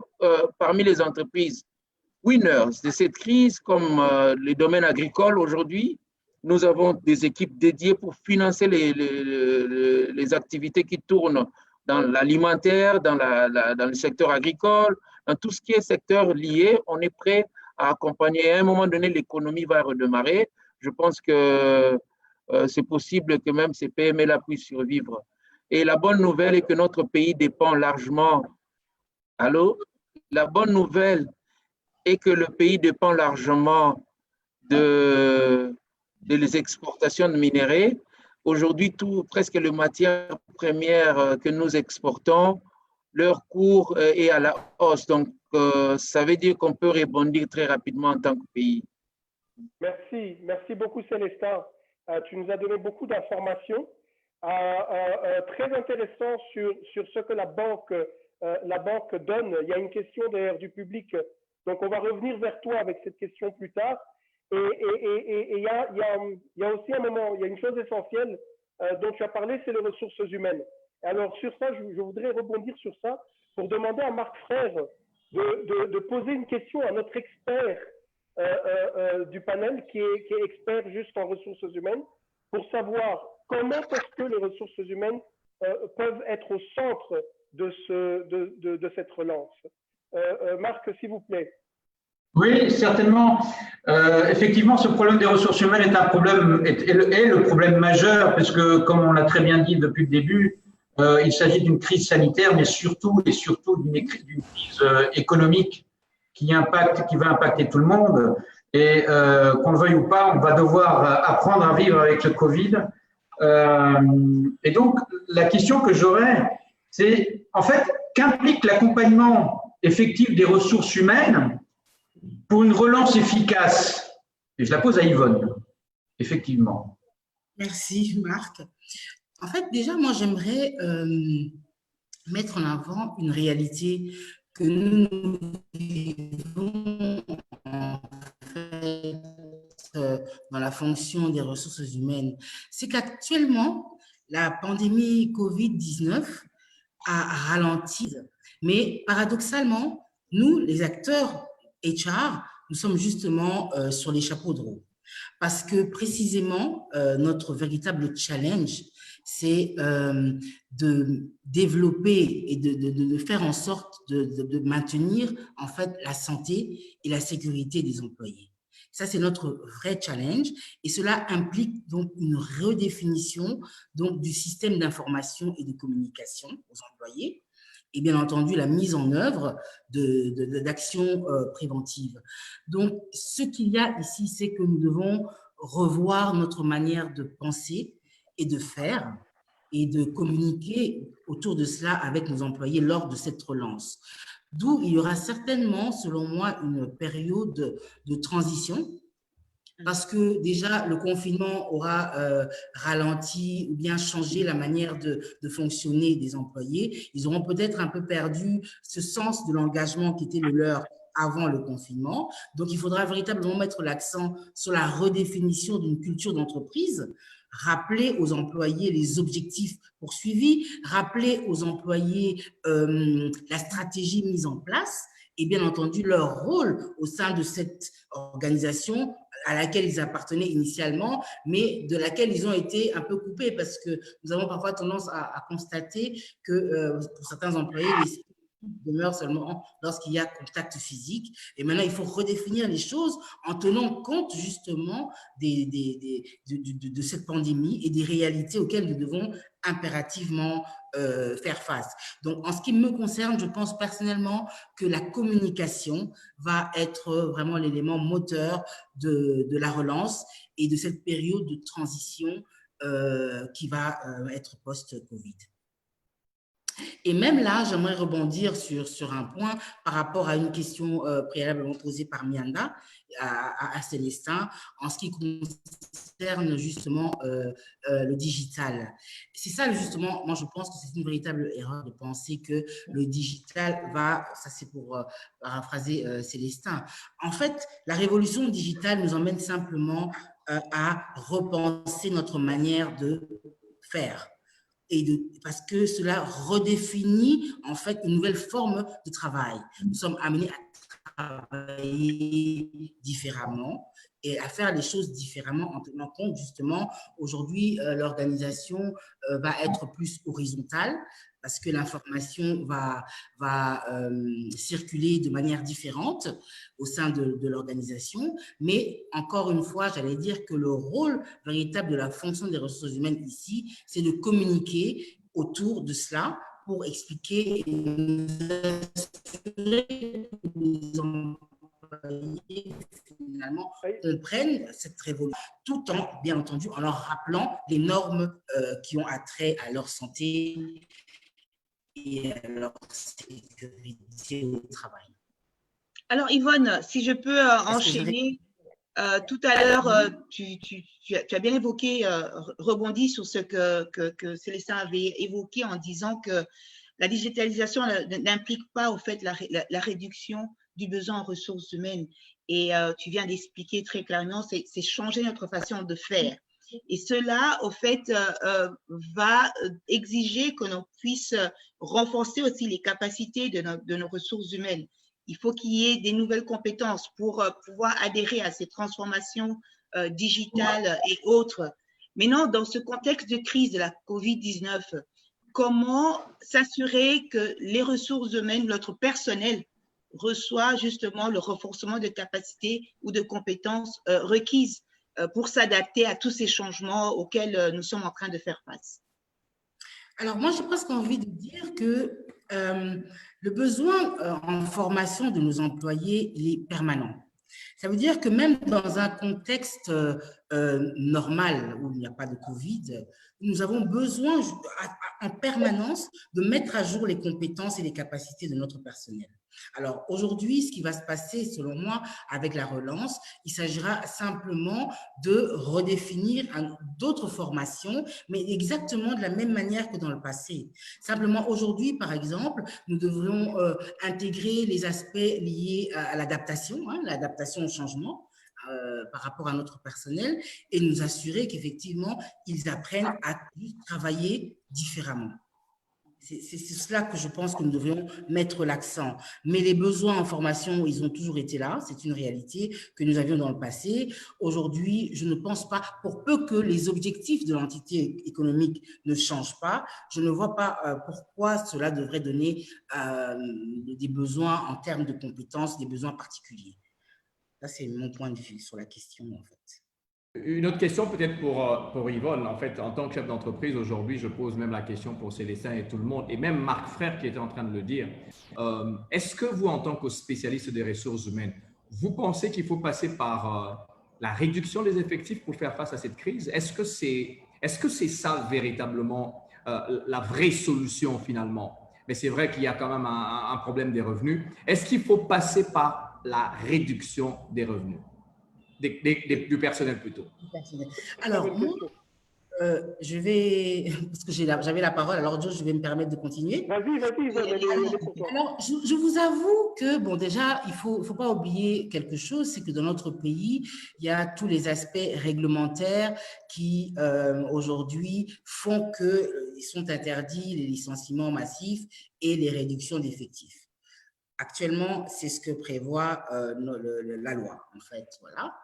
parmi les entreprises winners de cette crise, comme les domaines agricoles aujourd'hui, nous avons des équipes dédiées pour financer les activités qui tournent dans l'alimentaire, dans le secteur agricole, dans tout ce qui est secteur lié. On est prêt à accompagner. À un moment donné, l'économie va redémarrer. Je pense que c'est possible que même ces PME-là puissent survivre. Et la bonne nouvelle est que notre pays dépend largement. Allô? La bonne nouvelle est que le pays dépend largement des exportations de minerais. Aujourd'hui, presque les matières premières que nous exportons, leur cours est à la hausse. Donc, ça veut dire qu'on peut rebondir très rapidement en tant que pays. Merci beaucoup Célestin. Tu nous as donné beaucoup d'informations. Très intéressant sur ce que la banque donne. Il y a une question d'ailleurs du public, donc on va revenir vers toi avec cette question plus tard. Et il y a aussi un moment, il y a une chose essentielle dont tu as parlé, c'est les ressources humaines. Alors sur ça, je voudrais rebondir sur ça pour demander à Marc Frère de poser une question à notre expert du panel qui est expert juste en ressources humaines pour savoir comment est-ce que les ressources humaines peuvent être au centre de cette relance. Marc, s'il vous plaît. Oui, certainement. Effectivement, ce problème des ressources humaines est le problème majeur, parce que, comme on l'a très bien dit depuis le début, Il s'agit d'une crise sanitaire, mais surtout et surtout d'une crise économique qui va impacter tout le monde. Et qu'on le veuille ou pas, on va devoir apprendre à vivre avec le Covid. Et donc, la question que j'aurais, c'est en fait, qu'implique l'accompagnement effectif des ressources humaines pour une relance efficace? Et je la pose à Yvonne, effectivement. Merci, Marc. En fait, déjà, moi, j'aimerais mettre en avant une réalité que nous vivons en fait, dans la fonction des ressources humaines. C'est qu'actuellement, la pandémie Covid-19 a ralenti, mais paradoxalement, nous, les acteurs HR, nous sommes justement sur les chapeaux de roue. Parce que précisément, notre véritable challenge, c'est de développer et de faire en sorte de maintenir en fait la santé et la sécurité des employés. Ça, c'est notre vrai challenge et cela implique donc une redéfinition donc, du système d'information et de communication aux employés et bien entendu la mise en œuvre d'actions préventives. Donc, ce qu'il y a ici, c'est que nous devons revoir notre manière de penser et de faire et de communiquer autour de cela avec nos employés lors de cette relance. D'où il y aura certainement, selon moi, une période de transition parce que déjà, le confinement aura ralenti ou bien changé la manière de fonctionner des employés. Ils auront peut-être un peu perdu ce sens de l'engagement qui était le leur avant le confinement. Donc, il faudra véritablement mettre l'accent sur la redéfinition d'une culture d'entreprise, rappeler aux employés les objectifs poursuivis, rappeler aux employés la stratégie mise en place et bien entendu leur rôle au sein de cette organisation à laquelle ils appartenaient initialement, mais de laquelle ils ont été un peu coupés parce que nous avons parfois tendance à constater que pour certains employés, les demeure seulement lorsqu'il y a contact physique. Et maintenant, il faut redéfinir les choses en tenant compte justement de cette pandémie et des réalités auxquelles nous devons impérativement faire face. Donc, en ce qui me concerne, je pense personnellement que la communication va être vraiment l'élément moteur de la relance et de cette période de transition qui va être post-Covid. Et même là, j'aimerais rebondir sur un point par rapport à une question préalablement posée par Mianda à Célestin en ce qui concerne justement le digital. C'est ça justement, moi je pense que c'est une véritable erreur de penser que le digital va, ça c'est pour paraphraser Célestin, en fait la révolution digitale nous emmène simplement à repenser notre manière de faire. Parce que cela redéfinit en fait une nouvelle forme de travail. Nous sommes amenés à travailler différemment et à faire les choses différemment en tenant compte justement, aujourd'hui, l'organisation va être plus horizontale parce que l'information va circuler de manière différente au sein de l'organisation. Mais encore une fois, j'allais dire que le rôle véritable de la fonction des ressources humaines ici, c'est de communiquer autour de cela pour expliquer et nous assurer que les employés finalement comprennent cette révolution, tout en, bien entendu, en leur rappelant les normes qui ont attrait à leur santé et à leur sécurité au travail. Alors, Yvonne, si je peux enchaîner, tout à l'heure, tu as bien évoqué, rebondi sur ce que Célestin avait évoqué en disant que la digitalisation n'implique pas, au fait, la réduction du besoin en ressources humaines. Et tu viens d'expliquer très clairement, c'est changer notre façon de faire. Et cela, au fait, va exiger que l'on puisse renforcer aussi les capacités de nos ressources humaines. Il faut qu'il y ait des nouvelles compétences pour pouvoir adhérer à ces transformations digitales et autres. Maintenant, dans ce contexte de crise de la COVID-19, comment s'assurer que les ressources humaines, notre personnel, reçoit justement le renforcement de capacités ou de compétences requises pour s'adapter à tous ces changements auxquels nous sommes en train de faire face? Alors, moi, j'ai presque envie de dire que le besoin en formation de nos employés, il est permanent. Ça veut dire que même dans un contexte normal où il n'y a pas de Covid, nous avons besoin en permanence de mettre à jour les compétences et les capacités de notre personnel. Alors aujourd'hui, ce qui va se passer, selon moi, avec la relance, il s'agira simplement de redéfinir d'autres formations, mais exactement de la même manière que dans le passé. Simplement, aujourd'hui, par exemple, nous devrions intégrer les aspects liés à l'adaptation, hein, l'adaptation au changement, par rapport à notre personnel et nous assurer qu'effectivement, ils apprennent à travailler différemment. C'est cela que je pense que nous devrions mettre l'accent. Mais les besoins en formation, ils ont toujours été là. C'est une réalité que nous avions dans le passé. Aujourd'hui, je ne pense pas, pour peu que les objectifs de l'entité économique ne changent pas, je ne vois pas pourquoi cela devrait donner des besoins en termes de compétences, des besoins particuliers. Ça, c'est mon point de vue sur la question, en fait. Une autre question peut-être pour Yvonne. En fait, en tant que chef d'entreprise, aujourd'hui, je pose même la question pour Célestin et tout le monde, et même Marc Frère qui était en train de le dire. Est-ce que vous, en tant que spécialiste des ressources humaines, vous pensez qu'il faut passer par la réduction des effectifs pour faire face à cette crise? Est-ce que c'est ça véritablement la vraie solution finalement? Mais c'est vrai qu'il y a quand même un problème des revenus. Est-ce qu'il faut passer par la réduction des revenus? Du personnel plutôt. Alors, moi, je vais, parce que j'avais la parole, alors Joe, je vais me permettre de continuer. Vas-y. Alors, je vous avoue que, bon, déjà, il faut pas oublier quelque chose, c'est que dans notre pays, il y a tous les aspects réglementaires qui, aujourd'hui, font qu'ils sont interdits, les licenciements massifs et les réductions d'effectifs. Actuellement, c'est ce que prévoit la loi, en fait, voilà.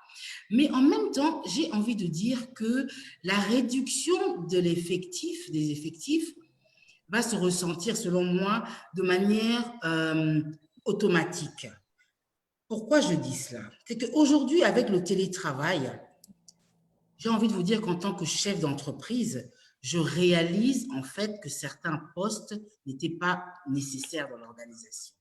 Mais en même temps, j'ai envie de dire que la réduction de des effectifs, va se ressentir, selon moi, de manière automatique. Pourquoi je dis cela? C'est qu'aujourd'hui, avec le télétravail, j'ai envie de vous dire qu'en tant que chef d'entreprise, je réalise en fait que certains postes n'étaient pas nécessaires dans l'organisation.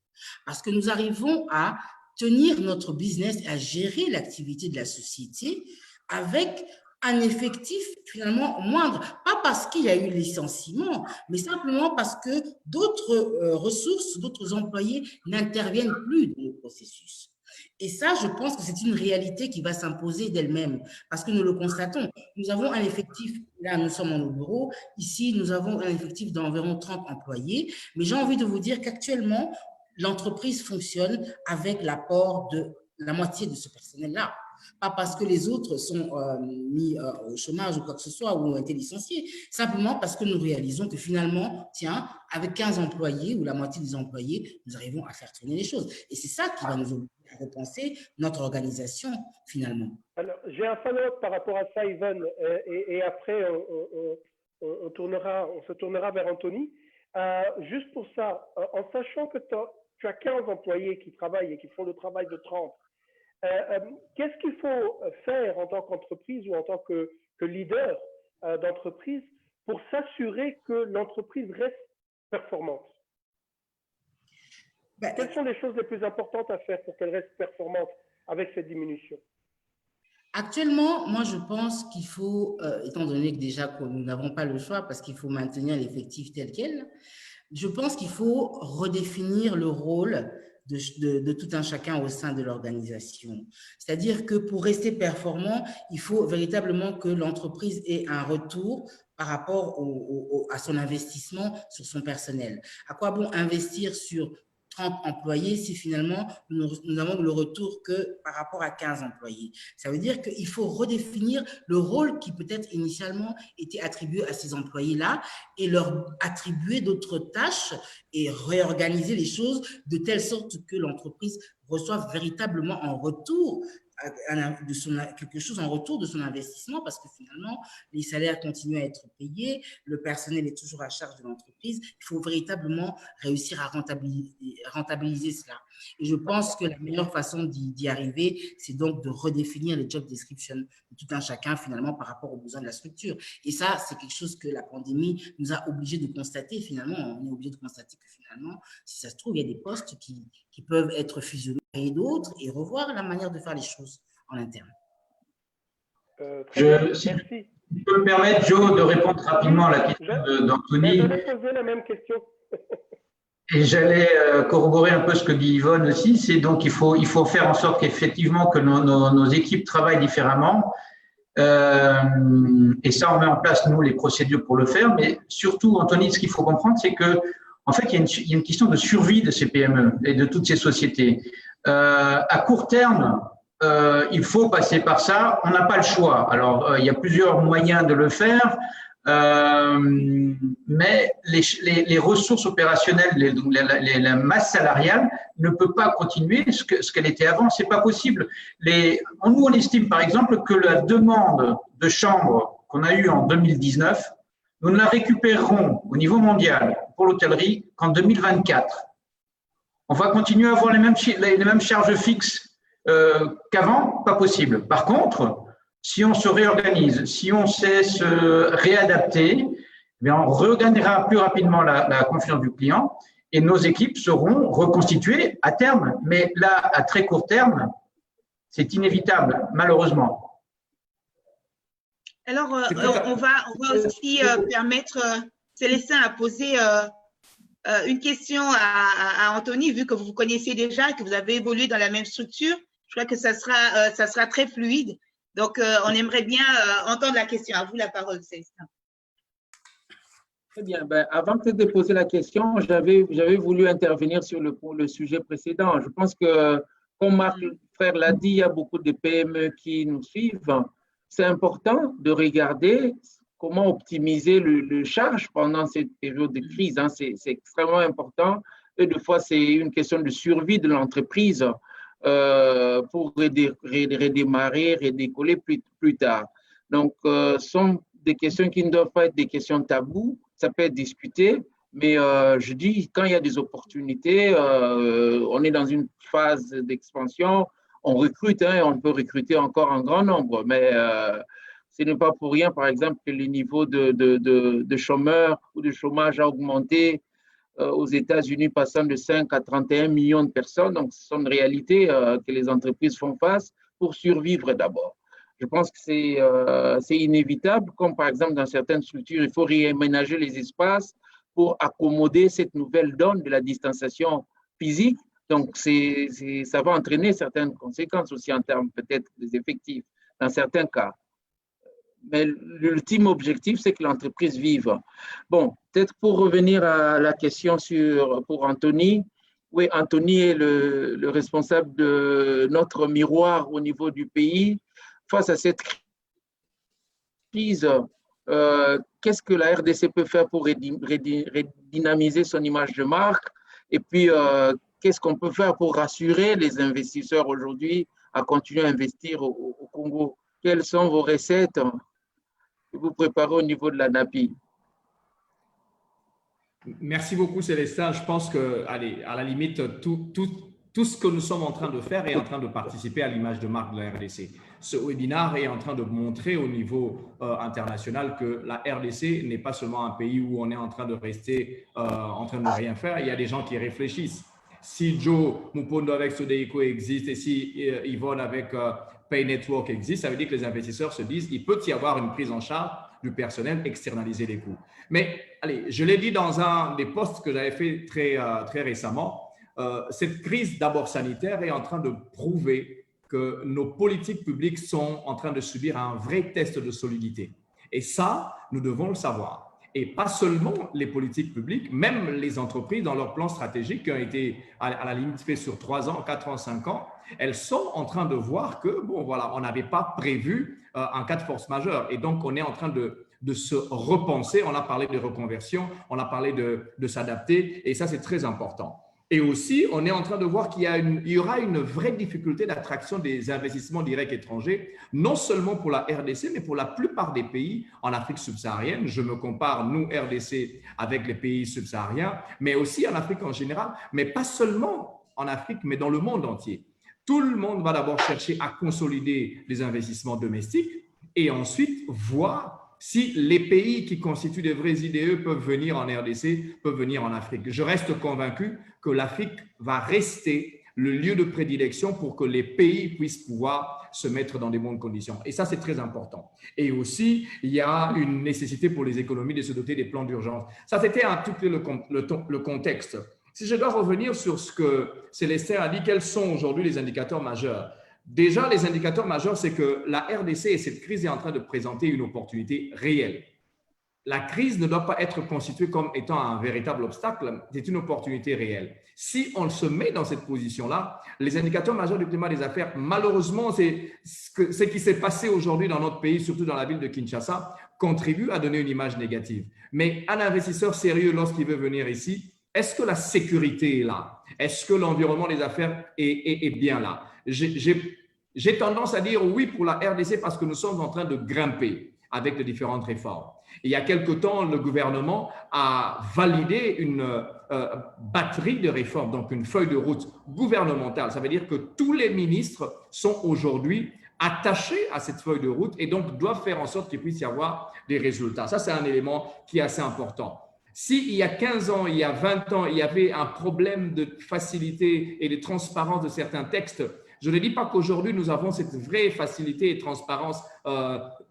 Parce que nous arrivons à tenir notre business, à gérer l'activité de la société avec un effectif finalement moindre. Pas parce qu'il y a eu licenciement, mais simplement parce que d'autres ressources, d'autres employés n'interviennent plus dans le processus. Et ça, je pense que c'est une réalité qui va s'imposer d'elle-même, parce que nous le constatons. Nous avons un effectif, là nous sommes en bureau, ici nous avons un effectif d'environ 30 employés, mais j'ai envie de vous dire qu'actuellement, l'entreprise fonctionne avec l'apport de la moitié de ce personnel-là. Pas parce que les autres sont mis au chômage ou quoi que ce soit, ou ont été licenciés, simplement parce que nous réalisons que finalement, tiens, avec 15 employés ou la moitié des employés, nous arrivons à faire tourner les choses. Et c'est ça qui va nous obliger à repenser notre organisation finalement. Alors, j'ai un follow-up par rapport à ça, Yvonne, et après, on se tournera vers Anthony. Juste pour ça, en sachant que tu as 15 employés qui travaillent et qui font le travail de 30, qu'est-ce qu'il faut faire en tant qu'entreprise ou en tant que leader d'entreprise pour s'assurer que l'entreprise reste performante? Quelles sont les choses les plus importantes à faire pour qu'elle reste performante avec cette diminution? Actuellement, moi, je pense qu'il faut, étant donné que déjà que nous n'avons pas le choix parce qu'il faut maintenir l'effectif tel quel, je pense qu'il faut redéfinir le rôle de tout un chacun au sein de l'organisation. C'est-à-dire que pour rester performant, il faut véritablement que l'entreprise ait un retour par rapport à son investissement sur son personnel. À quoi bon investir sur 30 employés si finalement nous n'avons le retour que par rapport à 15 employés. Ça veut dire qu'il faut redéfinir le rôle qui peut-être initialement était attribué à ces employés-là et leur attribuer d'autres tâches et réorganiser les choses de telle sorte que l'entreprise reçoive véritablement en retour quelque chose en retour de son investissement, parce que finalement, les salaires continuent à être payés, le personnel est toujours à charge de l'entreprise. Il faut véritablement réussir à rentabiliser cela. Et je pense que la meilleure façon d'y arriver, c'est donc de redéfinir les job descriptions de tout un chacun, finalement, par rapport aux besoins de la structure. Et ça, c'est quelque chose que la pandémie nous a obligés de constater, finalement. On est obligé de constater que finalement, si ça se trouve, il y a des postes qui peuvent être fusionnés et d'autres, et revoir la manière de faire les choses en interne. Si tu peux me permettre, Joe, de répondre rapidement à la question d'Anthony. J'allais poser la même question. Et j'allais corroborer un peu ce que dit Yvonne aussi, c'est donc il faut faire en sorte qu'effectivement que nos équipes travaillent différemment. Et ça, on met en place, nous, les procédures pour le faire. Mais surtout, Anthony, ce qu'il faut comprendre, c'est que en fait, il y a une question de survie de ces PME et de toutes ces sociétés. À court terme, il faut passer par ça. On n'a pas le choix. Alors, il y a plusieurs moyens de le faire. Mais les ressources opérationnelles, la masse salariale ne peut pas continuer ce qu'elle était avant. C'est pas possible. Nous, on estime par exemple que la demande de chambres qu'on a eue en 2019, nous ne la récupérerons au niveau mondial pour l'hôtellerie qu'en 2024. On va continuer à avoir les mêmes charges fixes qu'avant, pas possible. Par contre, si on se réorganise, si on sait se réadapter, eh on regagnera plus rapidement la confiance du client et nos équipes seront reconstituées à terme. Mais là, à très court terme, c'est inévitable, malheureusement. Alors, on va aussi permettre Célestin à poser une question à Anthony, vu que vous vous connaissez déjà, que vous avez évolué dans la même structure. Je crois que ça sera très fluide. Donc, on aimerait bien entendre la question. À vous la parole, Célestin. Très bien. Avant peut-être de poser la question, j'avais voulu intervenir sur le sujet précédent. Je pense que, comme Marc Frère l'a dit, il y a beaucoup de PME qui nous suivent. C'est important de regarder comment optimiser le charge pendant cette période de crise. Hein. C'est extrêmement important. Et des fois, c'est une question de survie de l'entreprise. Pour redémarrer, redécoller plus tard. Donc, ce sont des questions qui ne doivent pas être des questions taboues, ça peut être discuté, mais je dis, quand il y a des opportunités, on est dans une phase d'expansion, on recrute, hein, on peut recruter encore un grand nombre, mais ce n'est pas pour rien, par exemple, que le niveau de chômeurs ou de chômage a augmenté aux États-Unis, passant de 5 à 31 millions de personnes. Donc, ce sont une réalité que les entreprises font face pour survivre d'abord. Je pense que c'est inévitable, comme par exemple dans certaines structures, il faut réaménager les espaces pour accommoder cette nouvelle donne de la distanciation physique. Donc, ça va entraîner certaines conséquences aussi en termes peut-être des effectifs, dans certains cas. Mais l'ultime objectif, c'est que l'entreprise vive. Bon, peut-être pour revenir à la question pour Anthony. Oui, Anthony est le responsable de notre miroir au niveau du pays. Face à cette crise, qu'est-ce que la RDC peut faire pour redynamiser son image de marque? Et puis, qu'est-ce qu'on peut faire pour rassurer les investisseurs aujourd'hui à continuer à investir au Congo? Quelles sont vos recettes que vous préparez au niveau de la NAPI? Merci beaucoup, Célestin. Je pense que, allez, à la limite, tout ce que nous sommes en train de faire est en train de participer à l'image de marque de la RDC. Ce webinaire est en train de montrer au niveau international que la RDC n'est pas seulement un pays où on est en train de rester en train de ne rien faire. Il y a des gens qui réfléchissent. Si Joe Mupondo avec Sodeiko existe et si Yvonne avec Pay Network existe, ça veut dire que les investisseurs se disent qu'il peut y avoir une prise en charge du personnel, externaliser les coûts. Mais allez, je l'ai dit dans un des posts que j'avais fait très récemment, cette crise d'abord sanitaire est en train de prouver que nos politiques publiques sont en train de subir un vrai test de solidité. Et ça, nous devons le savoir. Et pas seulement les politiques publiques, même les entreprises dans leurs plans stratégiques qui ont été à la limite faits sur 3 ans, 4 ans, 5 ans, elles sont en train de voir que, bon voilà, on n'avait pas prévu un cas de force majeure. Et donc, on est en train de se repenser. On a parlé de reconversion, on a parlé de s'adapter et ça, c'est très important. Et aussi, on est en train de voir qu'il y aura une vraie difficulté d'attraction des investissements directs étrangers, non seulement pour la RDC, mais pour la plupart des pays en Afrique subsaharienne. Je me compare, nous, RDC, avec les pays subsahariens, mais aussi en Afrique en général, mais pas seulement en Afrique, mais dans le monde entier. Tout le monde va d'abord chercher à consolider les investissements domestiques et ensuite voir si les pays qui constituent des vrais IDE peuvent venir en RDC, peuvent venir en Afrique. Je reste convaincu que l'Afrique va rester le lieu de prédilection pour que les pays puissent pouvoir se mettre dans des bonnes conditions. Et ça, c'est très important. Et aussi, il y a une nécessité pour les économies de se doter des plans d'urgence. Ça, c'était un tout petit peu le contexte. Si je dois revenir sur ce que Célestin a dit, quels sont aujourd'hui les indicateurs majeurs? Déjà, les indicateurs majeurs, c'est que la RDC et cette crise est en train de présenter une opportunité réelle. La crise ne doit pas être constituée comme étant un véritable obstacle, c'est une opportunité réelle. Si on se met dans cette position-là, les indicateurs majeurs du climat des affaires, malheureusement, c'est ce qui s'est passé aujourd'hui dans notre pays, surtout dans la ville de Kinshasa, contribue à donner une image négative. Mais un investisseur sérieux, lorsqu'il veut venir ici, est-ce que la sécurité est là? Est-ce que l'environnement des affaires est bien là? J'ai tendance à dire oui pour la RDC parce que nous sommes en train de grimper avec les différentes réformes. Il y a quelque temps, le gouvernement a validé une batterie de réformes, donc une feuille de route gouvernementale. Ça veut dire que tous les ministres sont aujourd'hui attachés à cette feuille de route et donc doivent faire en sorte qu'il puisse y avoir des résultats. Ça, c'est un élément qui est assez important. S'il y a 15 ans, il y a 20 ans, il y avait un problème de facilité et de transparence de certains textes, je ne dis pas qu'aujourd'hui, nous avons cette vraie facilité et transparence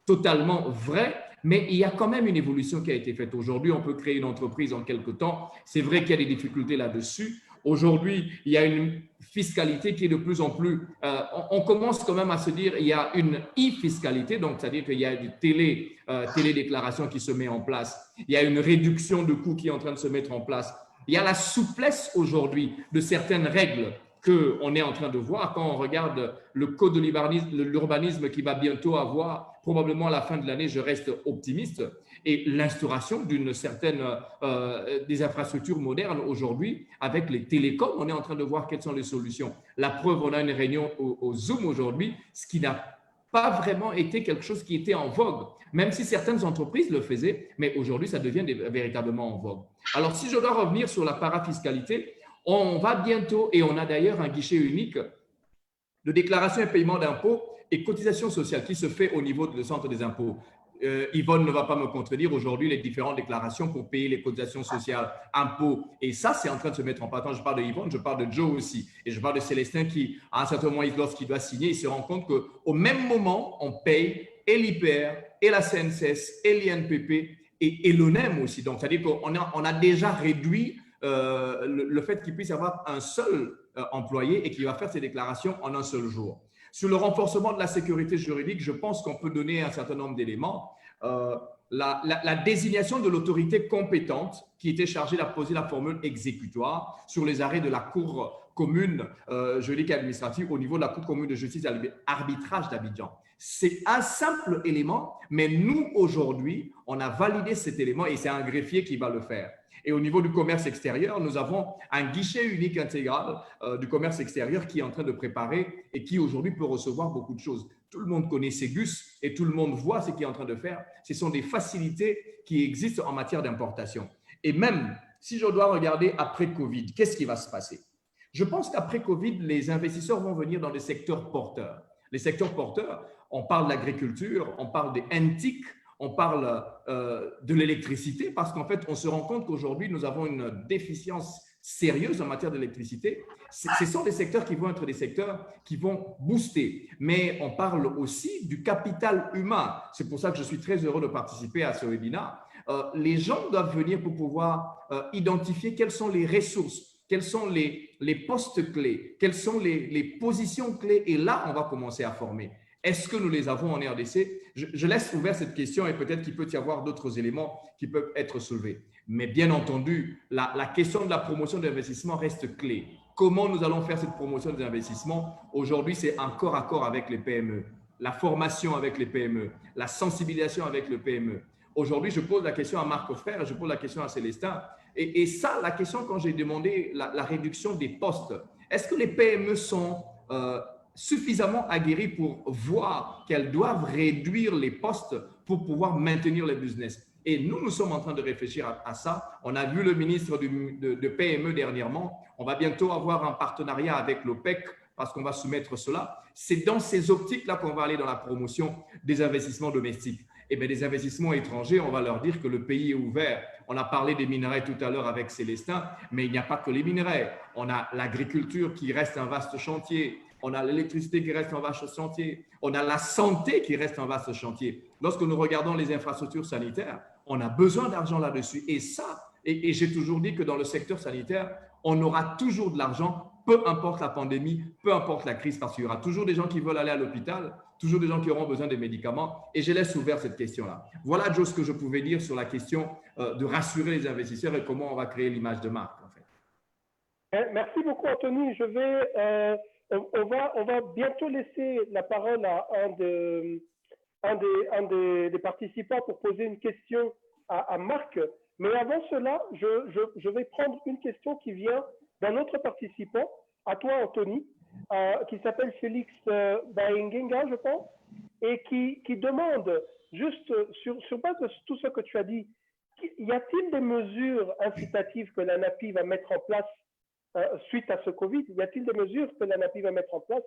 totalement vraie, mais il y a quand même une évolution qui a été faite. Aujourd'hui, on peut créer une entreprise en quelque temps. C'est vrai qu'il y a des difficultés là-dessus. Aujourd'hui, il y a une fiscalité qui est de plus en plus… on commence quand même à se dire qu'il y a une e-fiscalité, donc c'est-à-dire qu'il y a du télédéclaration qui se met en place. Il y a une réduction de coûts qui est en train de se mettre en place. Il y a la souplesse aujourd'hui de certaines règles qu'on est en train de voir quand on regarde le code de l'urbanisme qui va bientôt avoir, probablement à la fin de l'année, je reste optimiste, et l'instauration d'une certaine des infrastructures modernes aujourd'hui avec les télécoms. On est en train de voir quelles sont les solutions. La preuve, on a une réunion au Zoom aujourd'hui, ce qui n'a pas vraiment été quelque chose qui était en vogue, même si certaines entreprises le faisaient, mais aujourd'hui, ça devient véritablement en vogue. Alors, si je dois revenir sur la parafiscalité, on va bientôt, et on a d'ailleurs un guichet unique de déclaration et paiement d'impôts et cotisations sociales qui se fait au niveau du centre des impôts. Yvonne ne va pas me contredire aujourd'hui les différentes déclarations pour payer les cotisations sociales, impôts. Et ça, c'est en train de se mettre en place. Quand je parle de Yvonne, je parle de Joe aussi. Et je parle de Célestin qui, à un certain moment, lorsqu'il doit signer, il se rend compte qu'au même moment, on paye et l'IPR, et la CNCS, et l'INPP, et l'ONEM aussi. Donc, c'est-à-dire qu'on a déjà réduit le fait qu'il puisse y avoir un seul employé et qu'il va faire ses déclarations en un seul jour. Sur le renforcement de la sécurité juridique, je pense qu'on peut donner un certain nombre d'éléments. La désignation de l'autorité compétente qui était chargée de poser la formule exécutoire sur les arrêts de la Cour commune juridique et administrative au niveau de la Cour commune de justice et arbitrage d'Abidjan. C'est un simple élément, mais nous, aujourd'hui, on a validé cet élément et c'est un greffier qui va le faire. Et au niveau du commerce extérieur, nous avons un guichet unique intégral du commerce extérieur qui est en train de préparer et qui aujourd'hui peut recevoir beaucoup de choses. Tout le monde connaît Ségus et tout le monde voit ce qu'il est en train de faire. Ce sont des facilités qui existent en matière d'importation. Et même si je dois regarder après Covid, qu'est-ce qui va se passer? Je pense qu'après Covid, les investisseurs vont venir dans des secteurs porteurs. Les secteurs porteurs, on parle de l'agriculture, on parle des NTIC, on parle de l'électricité parce qu'en fait, on se rend compte qu'aujourd'hui, nous avons une déficience sérieuse en matière d'électricité. Ce sont des secteurs qui vont être des secteurs qui vont booster. Mais on parle aussi du capital humain. C'est pour ça que je suis très heureux de participer à ce webinaire. Les gens doivent venir pour pouvoir identifier quelles sont les ressources, quels sont les postes clés, quelles sont les positions clés. Et là, on va commencer à former. Est-ce que nous les avons en RDC? Je laisse ouvert cette question et peut-être qu'il peut y avoir d'autres éléments qui peuvent être soulevés. Mais bien entendu, la question de la promotion de l'investissement reste clé. Comment nous allons faire cette promotion des investissements? Aujourd'hui, c'est un corps à corps avec les PME, la formation avec les PME, la sensibilisation avec le PME. Aujourd'hui, je pose la question à Marc Frère et je pose la question à Célestin. Et ça, la question quand j'ai demandé la réduction des postes, est-ce que les PME sont suffisamment aguerries pour voir qu'elles doivent réduire les postes pour pouvoir maintenir le business? Et nous sommes en train de réfléchir à ça. On a vu le ministre de PME dernièrement. On va bientôt avoir un partenariat avec l'OPEC parce qu'on va soumettre cela. C'est dans ces optiques-là qu'on va aller dans la promotion des investissements domestiques. Et bien, des investissements étrangers, on va leur dire que le pays est ouvert. On a parlé des minerais tout à l'heure avec Célestin, mais il n'y a pas que les minerais. On a l'agriculture qui reste un vaste chantier. On a l'électricité qui reste un vaste chantier. On a la santé qui reste un vaste chantier. Lorsque nous regardons les infrastructures sanitaires, on a besoin d'argent là-dessus. Et ça, et j'ai toujours dit que dans le secteur sanitaire, on aura toujours de l'argent, peu importe la pandémie, peu importe la crise, parce qu'il y aura toujours des gens qui veulent aller à l'hôpital, toujours des gens qui auront besoin des médicaments. Et je laisse ouvert cette question-là. Voilà, Joe, ce que je pouvais dire sur la question de rassurer les investisseurs et comment on va créer l'image de marque. En fait. Merci beaucoup, Anthony. On va bientôt laisser la parole à un des participants pour poser une question à Marc. Mais avant cela, je vais prendre une question qui vient d'un autre participant, à toi, Anthony, qui s'appelle Félix Baengenga, je pense, et qui demande, juste sur base de tout ce que tu as dit, y a-t-il des mesures incitatives que l'ANAPI va mettre en place suite à ce Covid? Y a-t-il des mesures que l'ANAPI va mettre en place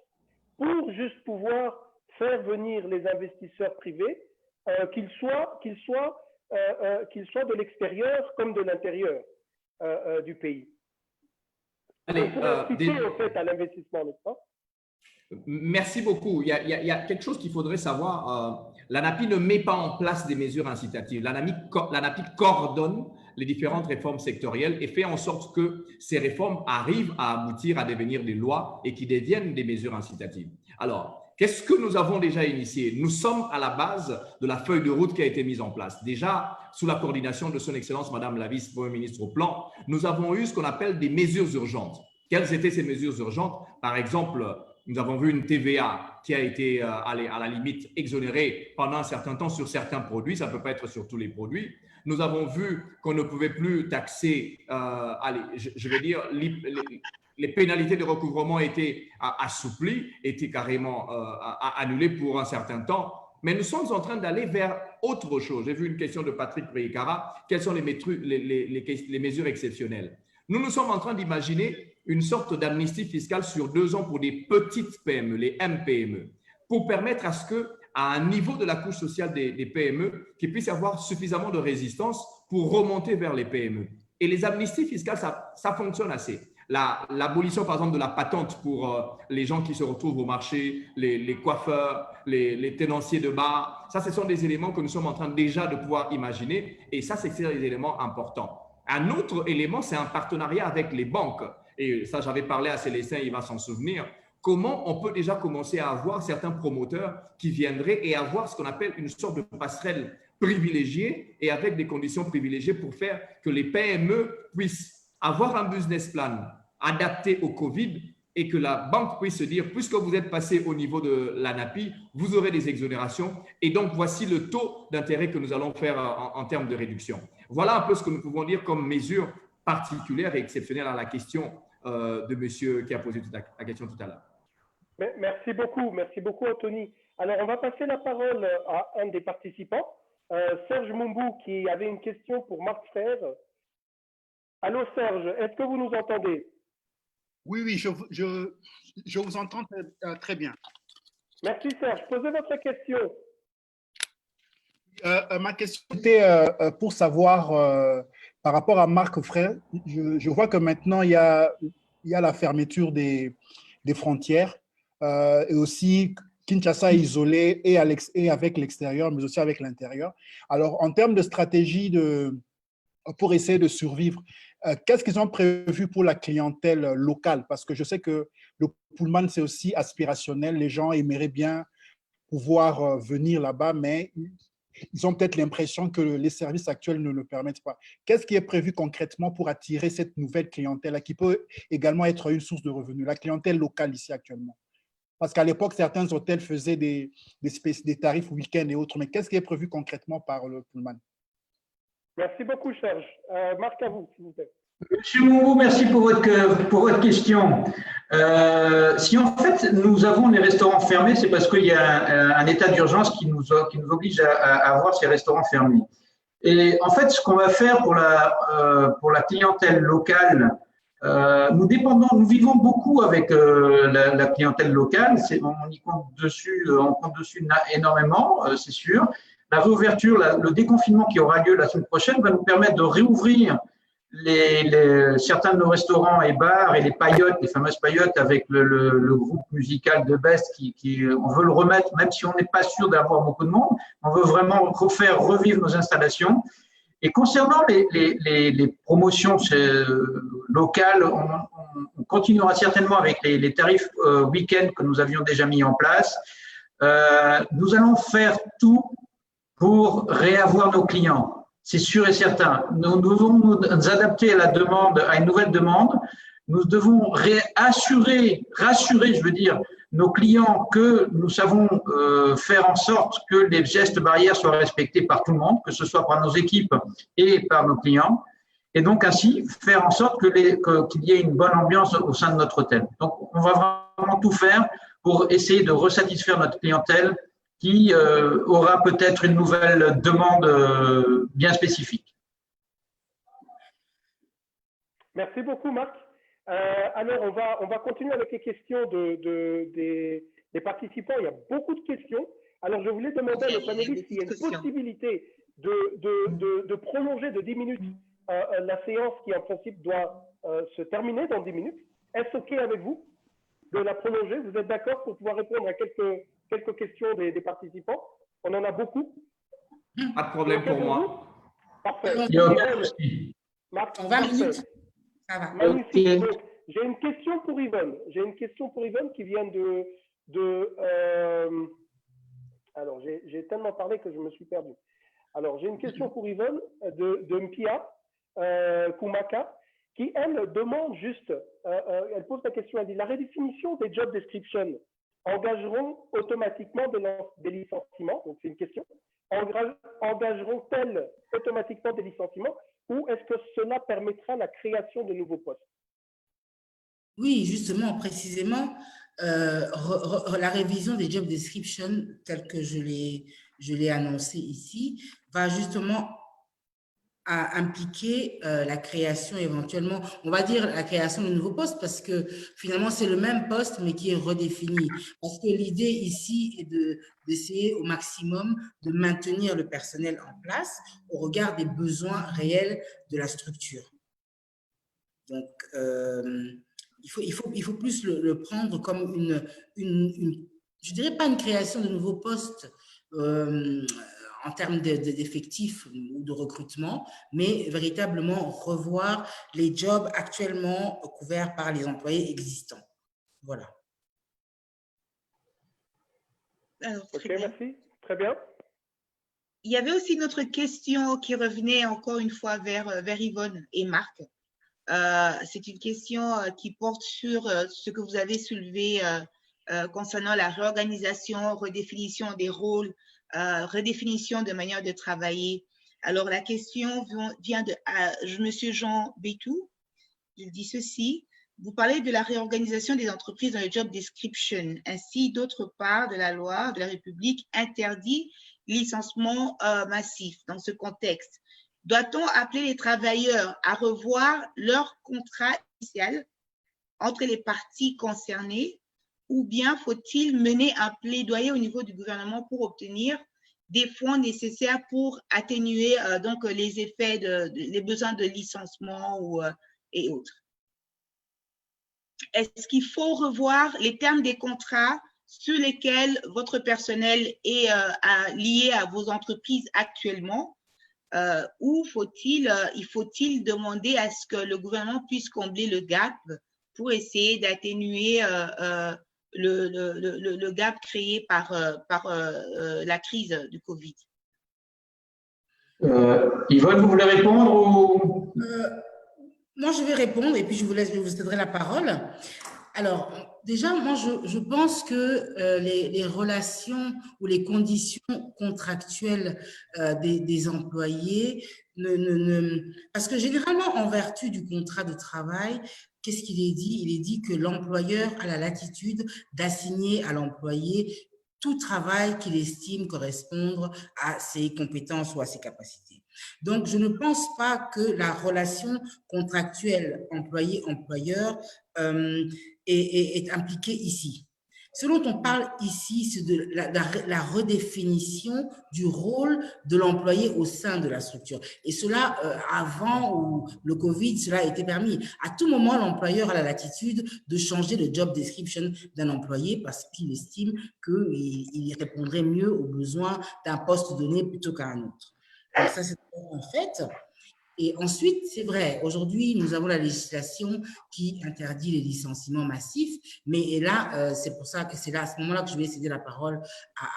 pour juste pouvoir faire venir les investisseurs privés, qu'ils soient de l'extérieur comme de l'intérieur du pays? Allez, pour inciter en fait à l'investissement, n'est-ce pas? Merci beaucoup. Il y a quelque chose qu'il faudrait savoir. L'ANAPI ne met pas en place des mesures incitatives. L'ANAPI coordonne les différentes réformes sectorielles et fait en sorte que ces réformes arrivent à aboutir à devenir des lois et qui deviennent des mesures incitatives. Alors, qu'est-ce que nous avons déjà initié? Nous sommes à la base de la feuille de route qui a été mise en place. Déjà, sous la coordination de son Excellence Madame la Vice-Première ministre au plan, nous avons eu ce qu'on appelle des mesures urgentes. Quelles étaient ces mesures urgentes? Par exemple, nous avons vu une TVA qui a été à la limite exonérée pendant un certain temps sur certains produits. Ça ne peut pas être sur tous les produits. Nous avons vu qu'on ne pouvait plus taxer, je vais dire, les pénalités de recouvrement étaient assouplies, étaient carrément annulées pour un certain temps. Mais nous sommes en train d'aller vers autre chose. J'ai vu une question de Patrick Précara. Quelles sont les mesures exceptionnelles? Nous sommes en train d'imaginer une sorte d'amnistie fiscale sur 2 ans pour des petites PME, les MPME, pour permettre à ce qu'à un niveau de la couche sociale des PME, qu'il puisse y avoir suffisamment de résistance pour remonter vers les PME. Et les amnisties fiscales, ça fonctionne assez. L'abolition, par exemple, de la patente pour les gens qui se retrouvent au marché, les coiffeurs, les tenanciers de bar, ça, ce sont des éléments que nous sommes en train déjà de pouvoir imaginer. Et ça, c'est des éléments importants. Un autre élément, c'est un partenariat avec les banques. Et ça, j'avais parlé à Célestin, il va s'en souvenir. Comment on peut déjà commencer à avoir certains promoteurs qui viendraient et avoir ce qu'on appelle une sorte de passerelle privilégiée et avec des conditions privilégiées pour faire que les PME puissent avoir un business plan adapté au Covid et que la banque puisse se dire, puisque vous êtes passé au niveau de l'ANAPI, vous aurez des exonérations et donc voici le taux d'intérêt que nous allons faire en termes de réduction. Voilà un peu ce que nous pouvons dire comme mesure particulière et exceptionnelle à la question de monsieur qui a posé la question tout à l'heure. Merci beaucoup Anthony. Alors on va passer la parole à un des participants, Serge Mumbou, qui avait une question pour Marc Frère. Allô Serge, est-ce que vous nous entendez? Oui, je vous entends très bien. Merci Serge. Posez votre question. Ma question était pour savoir, par rapport à Marc Frère, je vois que maintenant il y a la fermeture des frontières et aussi Kinshasa isolé et avec l'extérieur, mais aussi avec l'intérieur. Alors, en termes de stratégie pour essayer de survivre, qu'est-ce qu'ils ont prévu pour la clientèle locale? Parce que je sais que le Pullman, c'est aussi aspirationnel. Les gens aimeraient bien pouvoir venir là-bas, mais ils ont peut-être l'impression que les services actuels ne le permettent pas. Qu'est-ce qui est prévu concrètement pour attirer cette nouvelle clientèle qui peut également être une source de revenus, la clientèle locale ici actuellement? Parce qu'à l'époque, certains hôtels faisaient des tarifs week-end et autres, mais qu'est-ce qui est prévu concrètement par le Pullman? Merci beaucoup, Serge. Marc, à vous, s'il vous plaît. Monsieur Moumou, merci pour votre question. Si en fait nous avons les restaurants fermés, c'est parce qu'il y a un état d'urgence qui nous oblige à avoir ces restaurants fermés. Et en fait, ce qu'on va faire pour la clientèle locale, nous vivons beaucoup avec la clientèle locale. On y compte dessus, énormément, c'est sûr. La réouverture, le déconfinement qui aura lieu la semaine prochaine va nous permettre de réouvrir certains de nos restaurants et bars et les paillotes, les fameuses paillotes avec le groupe musical de Best on veut le remettre, même si on n'est pas sûr d'avoir beaucoup de monde, on veut vraiment faire revivre nos installations. Et concernant les promotions locales, on continuera certainement avec les tarifs week-end que nous avions déjà mis en place. Nous allons faire tout pour réavoir nos clients. C'est sûr et certain. Nous devons nous adapter à une nouvelle demande. Nous devons rassurer, nos clients que nous savons faire en sorte que les gestes barrières soient respectés par tout le monde, que ce soit par nos équipes et par nos clients. Et donc ainsi faire en sorte qu'il y ait une bonne ambiance au sein de notre hôtel. Donc on va vraiment tout faire pour essayer de resatisfaire notre clientèle qui aura peut-être une nouvelle demande bien spécifique. Merci beaucoup, Marc. Alors, on va continuer avec les questions des participants. Il y a beaucoup de questions. Alors, je voulais demander à nos panélistes s'il y a une possibilité de prolonger de 10 minutes la séance qui, en principe, doit se terminer dans 10 minutes. Est-ce OK avec vous de la prolonger? Vous êtes d'accord pour pouvoir répondre à quelques questions des participants? On en a beaucoup. Pas de problème pour moi. Parfait. Marc, en 20 minutes. Ça va. Magnifique. Donc, j'ai une question pour Yvonne. Qui vient alors, j'ai tellement parlé que je me suis perdu. Alors, j'ai une question pour Yvonne de Mpia Kumaka, qui, elle, demande juste, elle pose la question, elle dit, la redéfinition des job descriptions engageront automatiquement des licenciements? Donc, c'est une question. Engageront-elles automatiquement des licenciements ou est-ce que cela permettra la création de nouveaux postes? Oui, justement, précisément, la révision des job descriptions, telle que je l'ai annoncé ici, va justement impliquer la création éventuellement, on va dire la création de nouveaux postes, parce que finalement, c'est le même poste, mais qui est redéfini. Parce que l'idée ici est d'essayer au maximum de maintenir le personnel en place au regard des besoins réels de la structure. Donc, il faut plus le prendre comme je dirais pas une création de nouveaux postes en termes d'effectifs ou de recrutement, mais véritablement revoir les jobs actuellement couverts par les employés existants. Voilà. Alors, ok, merci. Très bien. Il y avait aussi une autre question qui revenait encore une fois vers Yvonne et Marc. C'est une question qui porte sur ce que vous avez soulevé concernant la réorganisation, redéfinition des rôles, redéfinition de manière de travailler. Alors, la question vient de Monsieur Jean Bétou. Il dit ceci. Vous parlez de la réorganisation des entreprises dans le job description. Ainsi, d'autre part, de la loi de la République interdit le licenciement massif. Dans ce contexte, doit-on appeler les travailleurs à revoir leur contrat initial entre les parties concernées ou bien faut-il mener un plaidoyer au niveau du gouvernement pour obtenir des fonds nécessaires pour atténuer donc les effets les besoins de licenciement et autres? Est-ce qu'il faut revoir les termes des contrats sur lesquels votre personnel est lié à vos entreprises actuellement ou faut-il demander à ce que le gouvernement puisse combler le gap pour essayer d'atténuer le gap créé par la crise du Covid? Yvonne, vous voulez répondre ou... Moi, je vais répondre et puis je vous céderai la parole. Alors, déjà, moi, je pense que les relations ou les conditions contractuelles des employés parce que généralement, en vertu du contrat de travail, qu'est-ce qu'il est dit? Il est dit que l'employeur a la latitude d'assigner à l'employé tout travail qu'il estime correspondre à ses compétences ou à ses capacités. Donc, je ne pense pas que la relation contractuelle employé-employeur est impliquée ici. Ce dont on parle ici, c'est de la redéfinition du rôle de l'employé au sein de la structure. Et cela, avant le Covid, cela a été permis. À tout moment, l'employeur a la latitude de changer le job description d'un employé parce qu'il estime qu'il répondrait mieux aux besoins d'un poste donné plutôt qu'à un autre. Donc ça, c'est en fait. Et ensuite, c'est vrai, aujourd'hui, nous avons la législation qui interdit les licenciements massifs, mais là, c'est pour ça que c'est là, à ce moment-là, que je vais céder la parole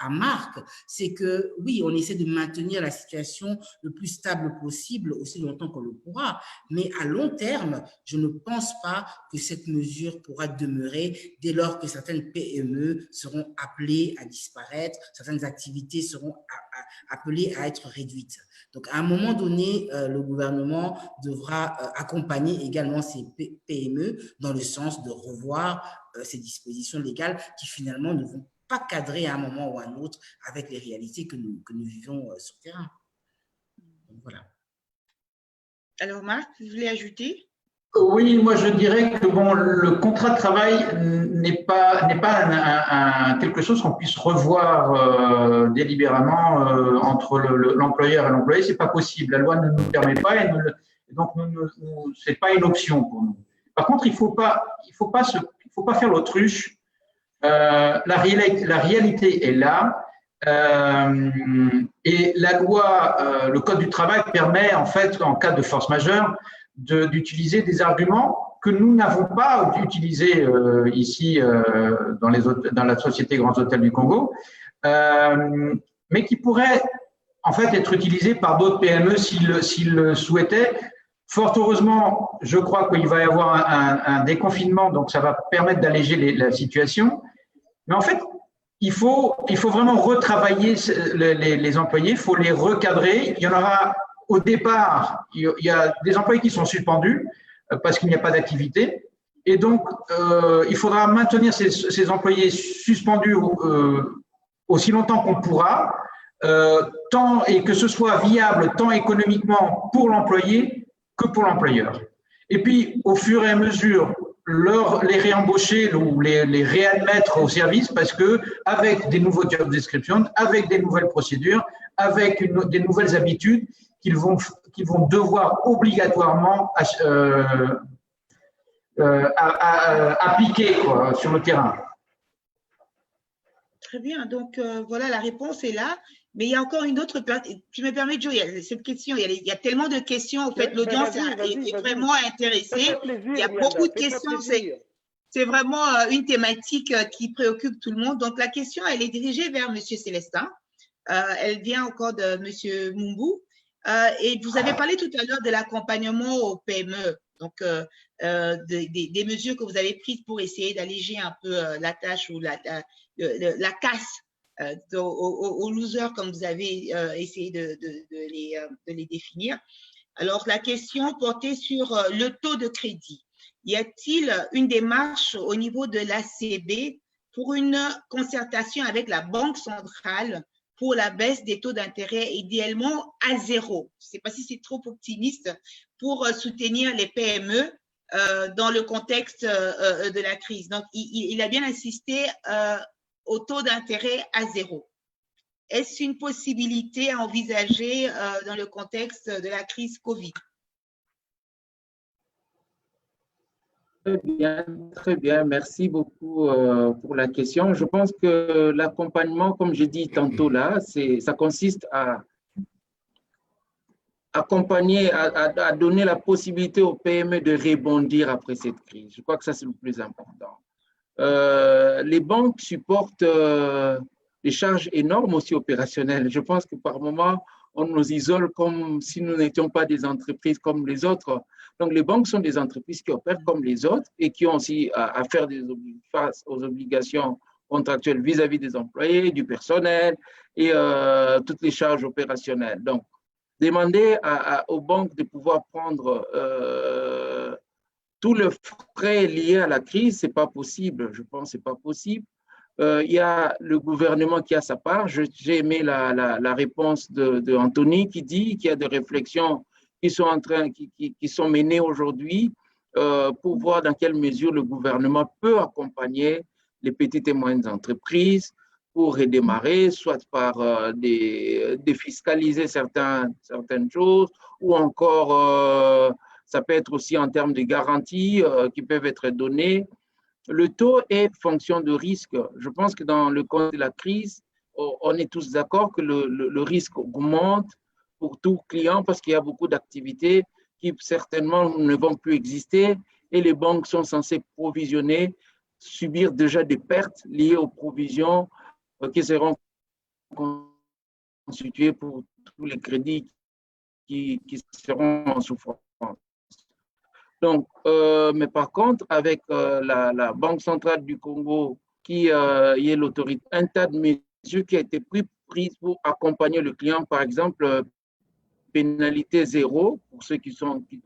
à Marc, c'est que, oui, on essaie de maintenir la situation le plus stable possible, aussi longtemps qu'on le pourra, mais à long terme, je ne pense pas que cette mesure pourra demeurer dès lors que certaines PME seront appelées à disparaître, certaines activités seront appelées à être réduites. Donc, à un moment donné, le gouvernement devra accompagner également ces PME dans le sens de revoir ces dispositions légales qui finalement ne vont pas cadrer à un moment ou à un autre avec les réalités que nous vivons sur le terrain. Donc, voilà. Alors, Marc, vous voulez ajouter? Oui, moi je dirais que bon, le contrat de travail n'est pas quelque chose qu'on puisse revoir délibérément entre l'employeur et l'employé. C'est pas possible. La loi ne nous permet pas et donc c'est pas une option pour nous. Par contre, il faut pas faire l'autruche. La réalité est là. Et la loi, le code du travail permet en fait, en cas de force majeure, d'utiliser des arguments que nous n'avons pas utilisés ici dans la société Grands Hôtels du Congo, mais qui pourraient en fait être utilisés par d'autres PME s'ils le souhaitaient. Fort heureusement, je crois qu'il va y avoir un déconfinement, donc ça va permettre d'alléger la situation. Mais en fait, il faut vraiment retravailler les employés, il faut les recadrer. Il y en aura au départ, il y a des employés qui sont suspendus parce qu'il n'y a pas d'activité. Et donc, il faudra maintenir ces employés suspendus aussi longtemps qu'on pourra, et que ce soit viable tant économiquement pour l'employé que pour l'employeur. Et puis, au fur et à mesure, les réembaucher ou les réadmettre au service parce que avec des nouveaux job descriptions, avec des nouvelles procédures, avec des nouvelles habitudes qu'ils vont devoir obligatoirement appliquer sur le terrain. Très bien, donc voilà, la réponse est là. Mais il y a encore une autre, tu me permets, Joe, il y a cette question, il y a tellement de questions, en fait, l'audience est vraiment intéressée. Il y a beaucoup de questions, c'est vraiment une thématique qui préoccupe tout le monde. Donc, la question, elle est dirigée vers M. Célestin. Elle vient encore de M. Mumbu. Et vous avez parlé tout à l'heure de l'accompagnement aux PME, donc des mesures que vous avez prises pour essayer d'alléger un peu la tâche ou la casse aux losers, comme vous avez essayé de les définir. Alors, la question portait sur le taux de crédit. Y a-t-il une démarche au niveau de l'ACB pour une concertation avec la Banque centrale pour la baisse des taux d'intérêt, idéalement à zéro? Je ne sais pas si c'est trop optimiste pour soutenir les PME dans le contexte de la crise. Donc, il a bien insisté au taux d'intérêt à zéro. Est-ce une possibilité à envisager dans le contexte de la crise Covid? Très bien. Merci beaucoup pour la question. Je pense que l'accompagnement, comme j'ai dit tantôt là, ça consiste à accompagner, à donner la possibilité aux PME de rebondir après cette crise. Je crois que ça, c'est le plus important. Les banques supportent des charges énormes aussi opérationnelles. Je pense que par moment, on nous isole comme si nous n'étions pas des entreprises comme les autres. Donc, les banques sont des entreprises qui opèrent comme les autres et qui ont aussi à faire face aux obligations contractuelles vis-à-vis des employés, du personnel et toutes les charges opérationnelles. Donc, demander aux banques de pouvoir prendre tout le frais lié à la crise, ce n'est pas possible. Je pense que ce n'est pas possible. Il y a le gouvernement qui a sa part. J'ai aimé la réponse de Anthony qui dit qu'il y a des réflexions qui sont menées aujourd'hui pour voir dans quelle mesure le gouvernement peut accompagner les petites et moyennes entreprises pour redémarrer, soit par défiscaliser certaines choses ou encore ça peut être aussi en termes de garanties qui peuvent être données. Le taux est fonction de risque. Je pense que dans le contexte de la crise, on est tous d'accord que le risque augmente pour tout client parce qu'il y a beaucoup d'activités qui certainement ne vont plus exister et les banques sont censées provisionner, subir déjà des pertes liées aux provisions qui seront constituées pour tous les crédits qui seront en souffrance. Donc, mais par contre, avec la Banque centrale du Congo, qui est l'autorité, un tas de mesures qui a été prises pour accompagner le client, par exemple, pénalité zéro pour ceux qui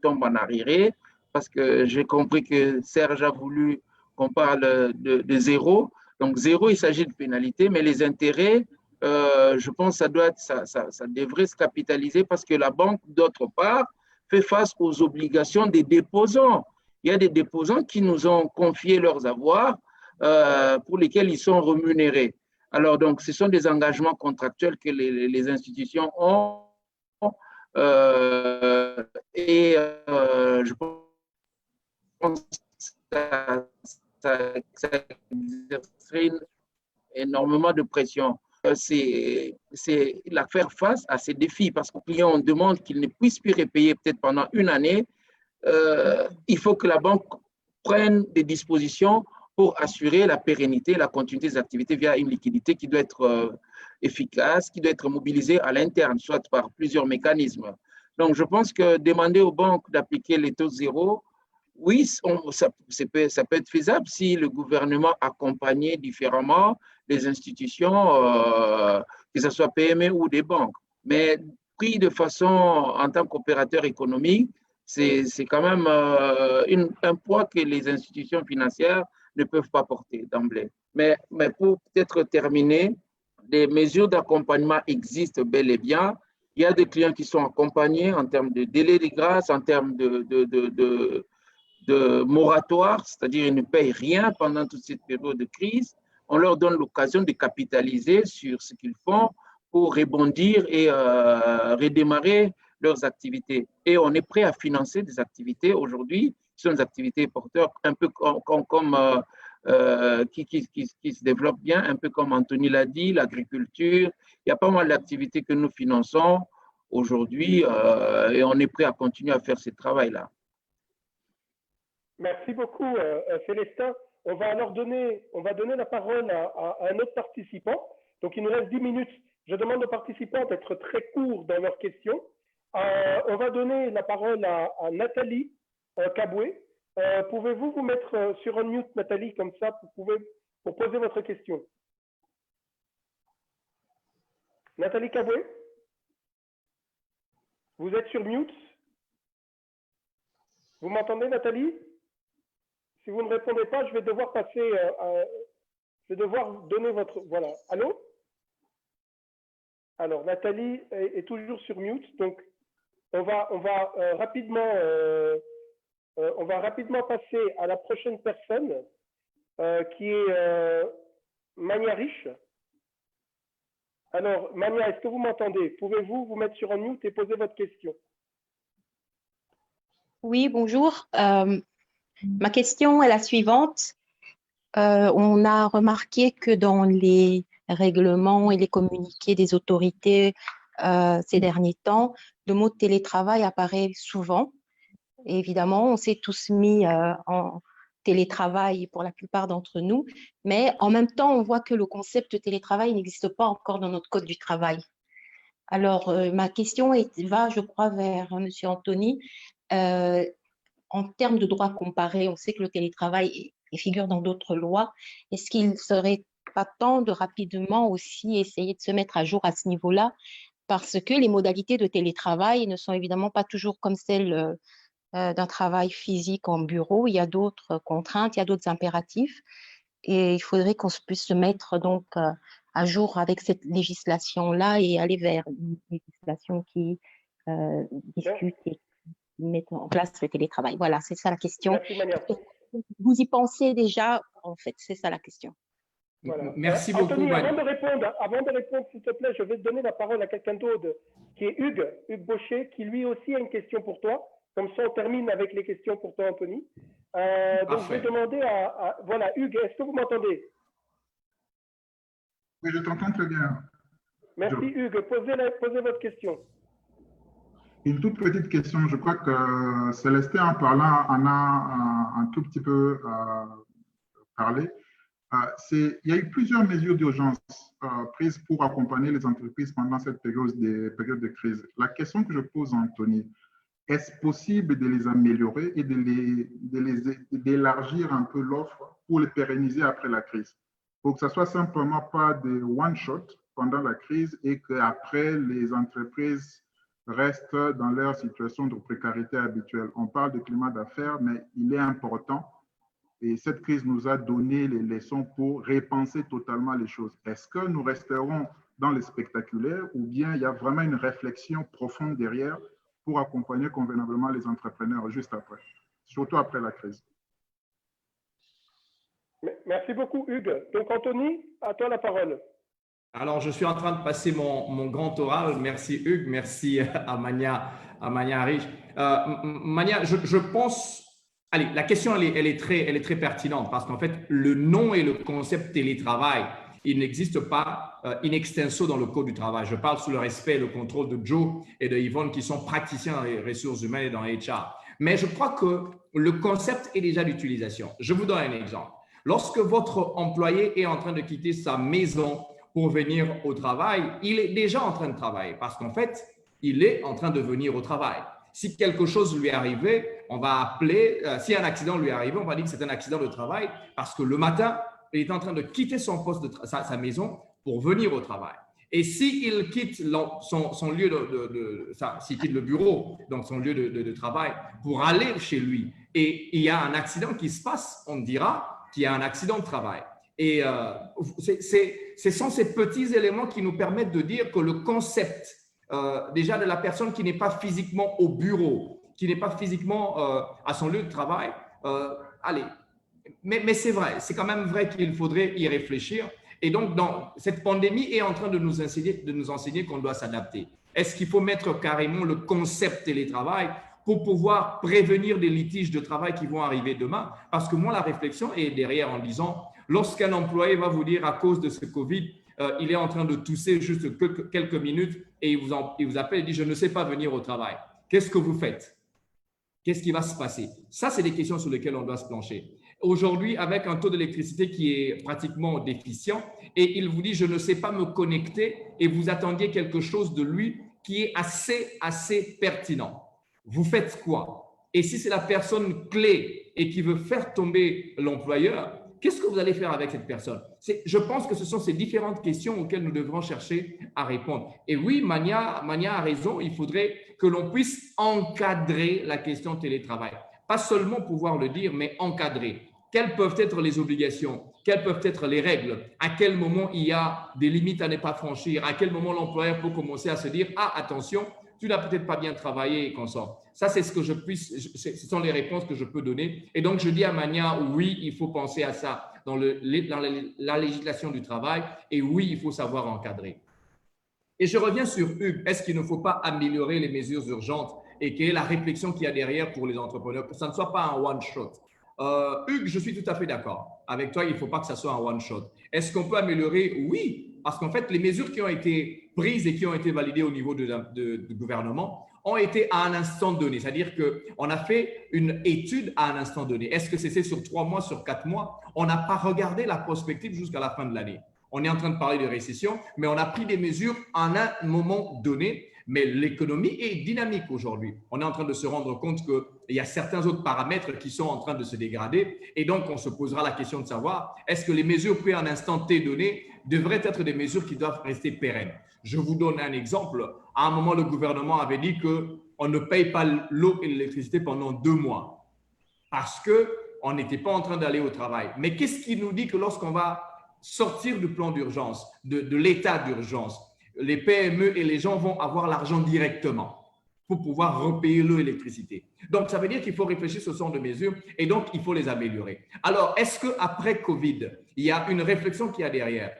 tombent en arriéré, parce que j'ai compris que Serge a voulu qu'on parle de zéro. Donc, zéro, il s'agit de pénalité, mais les intérêts, je pense que ça devrait se capitaliser parce que la banque, d'autre part, fait face aux obligations des déposants. Il y a des déposants qui nous ont confié leurs avoirs pour lesquels ils sont rémunérés. Alors, donc, ce sont des engagements contractuels que les institutions ont je pense que ça exercerait énormément de pression. C'est la faire face à ces défis parce qu'au client, on demande qu'il ne puisse plus repayer peut-être pendant une année. Il faut que la banque prenne des dispositions pour assurer la pérennité, la continuité des activités via une liquidité qui doit être efficace, qui doit être mobilisée à l'interne, soit par plusieurs mécanismes. Donc, je pense que demander aux banques d'appliquer les taux zéro, oui, ça peut être faisable si le gouvernement accompagnait différemment les institutions, que ce soit PME ou des banques. Mais pris de façon en tant qu'opérateur économique, c'est quand même un poids que les institutions financières ne peuvent pas porter d'emblée. Mais pour peut-être terminer, des mesures d'accompagnement existent bel et bien. Il y a des clients qui sont accompagnés en termes de délai de grâce, en termes de moratoire, c'est-à-dire ils ne payent rien pendant toute cette période de crise. On leur donne l'occasion de capitaliser sur ce qu'ils font pour rebondir et redémarrer leurs activités. Et on est prêt à financer des activités aujourd'hui qui sont des activités porteurs, un peu qui se développent bien, un peu comme Anthony l'a dit, l'agriculture. Il y a pas mal d'activités que nous finançons aujourd'hui et on est prêt à continuer à faire ce travail-là. Merci beaucoup, Célestin. On va donner la parole à un autre participant. Donc, il nous reste 10 minutes. Je demande aux participants d'être très courts dans leurs questions. On va donner la parole à Nathalie Kaboué. Pouvez-vous vous mettre sur un mute, Nathalie, comme ça, pour poser votre question? Nathalie Kaboué, vous êtes sur mute? Vous m'entendez, Nathalie? Si vous ne répondez pas, je vais devoir passer, je vais devoir donner votre, voilà. Allô? Alors, Nathalie est toujours sur mute, donc on va rapidement passer à la prochaine personne qui est Mania Riche. Alors, Mania, est-ce que vous m'entendez? Pouvez-vous vous mettre sur un mute et poser votre question? Oui, bonjour. Ma question est la suivante. On a remarqué que dans les règlements et les communiqués des autorités ces derniers temps, le mot télétravail apparaît souvent. Et évidemment, on s'est tous mis en télétravail pour la plupart d'entre nous, mais en même temps, on voit que le concept de télétravail n'existe pas encore dans notre code du travail. Alors, ma question va, je crois, vers M. Anthony. en termes de droits comparés, on sait que le télétravail figure dans d'autres lois. Est-ce qu'il ne serait pas temps de rapidement aussi essayer de se mettre à jour à ce niveau-là, parce que les modalités de télétravail ne sont évidemment pas toujours comme celles d'un travail physique en bureau. Il y a d'autres contraintes, il y a d'autres impératifs, et il faudrait qu'on puisse se mettre donc à jour avec cette législation-là et aller vers une législation qui discute et qui met en place le télétravail. Voilà, c'est ça la question. Merci, Mania. Vous y pensez déjà, en fait, c'est ça la question. Voilà. Merci beaucoup, Anthony, Mania. avant de répondre, s'il te plaît, je vais te donner la parole à quelqu'un d'autre, qui est Hugues Baucher, qui lui aussi a une question pour toi. Comme ça, on termine avec les questions pour toi, Anthony. Donc, je vais demander voilà, Hugues, est-ce que vous m'entendez? Oui, je t'entends très bien. Merci, Hugues. Posez votre question. Une toute petite question. Je crois que Célestin, en parlant, en a un tout petit peu parlé. Il y a eu plusieurs mesures d'urgence prises pour accompagner les entreprises pendant cette période de crise. La question que je pose à Anthony, est-ce possible de les améliorer et d'élargir un peu l'offre pour les pérenniser après la crise, pour que ce soit simplement pas des one-shot pendant la crise et qu'après les entreprises restent dans leur situation de précarité habituelle. On parle de climat d'affaires, mais il est important, et cette crise nous a donné les leçons pour repenser totalement les choses. Est-ce que nous resterons dans le spectaculaire ou bien il y a vraiment une réflexion profonde derrière pour accompagner convenablement les entrepreneurs juste après, surtout après la crise? Merci beaucoup, Hugues. Donc, Anthony, à toi la parole. Alors, je suis en train de passer mon grand oral. Merci, Hugues. Merci à Mania Riche. Mania, je pense… Allez, la question, elle est très pertinente parce qu'en fait, le nom et le concept télétravail, il n'existe pas in extenso dans le code du travail. Je parle sous le respect et le contrôle de Joe et de Yvonne qui sont praticiens dans les ressources humaines et dans HR. Mais je crois que le concept est déjà d'utilisation. Je vous donne un exemple. Lorsque votre employé est en train de quitter sa maison pour venir au travail, il est déjà en train de travailler parce qu'en fait, il est en train de venir au travail. Si quelque chose lui est arrivé, on va appeler, si un accident lui est arrivé, on va dire que c'est un accident de travail parce que le matin, il est en train de quitter son poste, sa maison pour venir au travail. Et s'il quitte son lieu s'il quitte le bureau, donc son lieu de travail, pour aller chez lui, et il y a un accident qui se passe, on dira qu'il y a un accident de travail. Et ce sont ces petits éléments qui nous permettent de dire que le concept déjà de la personne qui n'est pas physiquement au bureau, qui n'est pas physiquement à son lieu de travail, allez, mais c'est vrai, c'est quand même vrai qu'il faudrait y réfléchir. Et donc, cette pandémie est en train de nous enseigner qu'on doit s'adapter. Est-ce qu'il faut mettre carrément le concept télétravail pour pouvoir prévenir des litiges de travail qui vont arriver demain? Parce que moi, la réflexion est derrière en disant, lorsqu'un employé va vous dire à cause de ce Covid, il est en train de tousser juste quelques minutes et il vous appelle et dit « je ne sais pas venir au travail ». Qu'est-ce que vous faites? Qu'est-ce qui va se passer? Ça, c'est des questions sur lesquelles on doit se pencher. Aujourd'hui, avec un taux d'électricité qui est pratiquement déficient et il vous dit « je ne sais pas me connecter » et vous attendiez quelque chose de lui qui est assez pertinent. Vous faites quoi? Et si c'est la personne clé et qui veut faire tomber l'employeur, qu'est-ce que vous allez faire avec cette personne? Je pense que ce sont ces différentes questions auxquelles nous devrons chercher à répondre. Et oui, Mania a raison, il faudrait que l'on puisse encadrer la question télétravail. Pas seulement pouvoir le dire, mais encadrer. Quelles peuvent être les obligations? Quelles peuvent être les règles? À quel moment il y a des limites à ne pas franchir? À quel moment l'employeur peut commencer à se dire « ah, attention, tu n'as peut-être pas bien travaillé et qu'on sort ». Ça, c'est ce sont les réponses que je peux donner. Et donc, je dis à Mania, oui, il faut penser à ça dans la législation du travail. Et oui, il faut savoir encadrer. Et je reviens sur Hugues. Est-ce qu'il ne faut pas améliorer les mesures urgentes et quelle est la réflexion qu'il y a derrière pour les entrepreneurs, que ça ne soit pas un one-shot? Hugues, je suis tout à fait d'accord. Avec toi, il ne faut pas que ça soit un one-shot. Est-ce qu'on peut améliorer? Oui, parce qu'en fait, les mesures qui ont été prises et qui ont été validées au niveau du gouvernement ont été à un instant donné. C'est-à-dire qu'on a fait une étude à un instant donné. Est-ce que c'est sur 3 mois, sur 4 mois? On n'a pas regardé la prospective jusqu'à la fin de l'année. On est en train de parler de récession, mais on a pris des mesures à un moment donné Mais l'économie est dynamique aujourd'hui. On est en train de se rendre compte qu'il y a certains autres paramètres qui sont en train de se dégrader. Et donc, on se posera la question de savoir, est-ce que les mesures prises à un instant T donné devraient être des mesures qui doivent rester pérennes? Je vous donne un exemple. À un moment, le gouvernement avait dit qu'on ne paye pas l'eau et l'électricité pendant 2 mois parce qu'on n'était pas en train d'aller au travail. Mais qu'est-ce qui nous dit que lorsqu'on va sortir du plan d'urgence, de l'état d'urgence, les PME et les gens vont avoir l'argent directement pour pouvoir repayer l'eau et l'électricité? Donc, ça veut dire qu'il faut réfléchir sur ce genre de mesures et donc, il faut les améliorer. Alors, est-ce qu'après Covid, il y a une réflexion qui est derrière?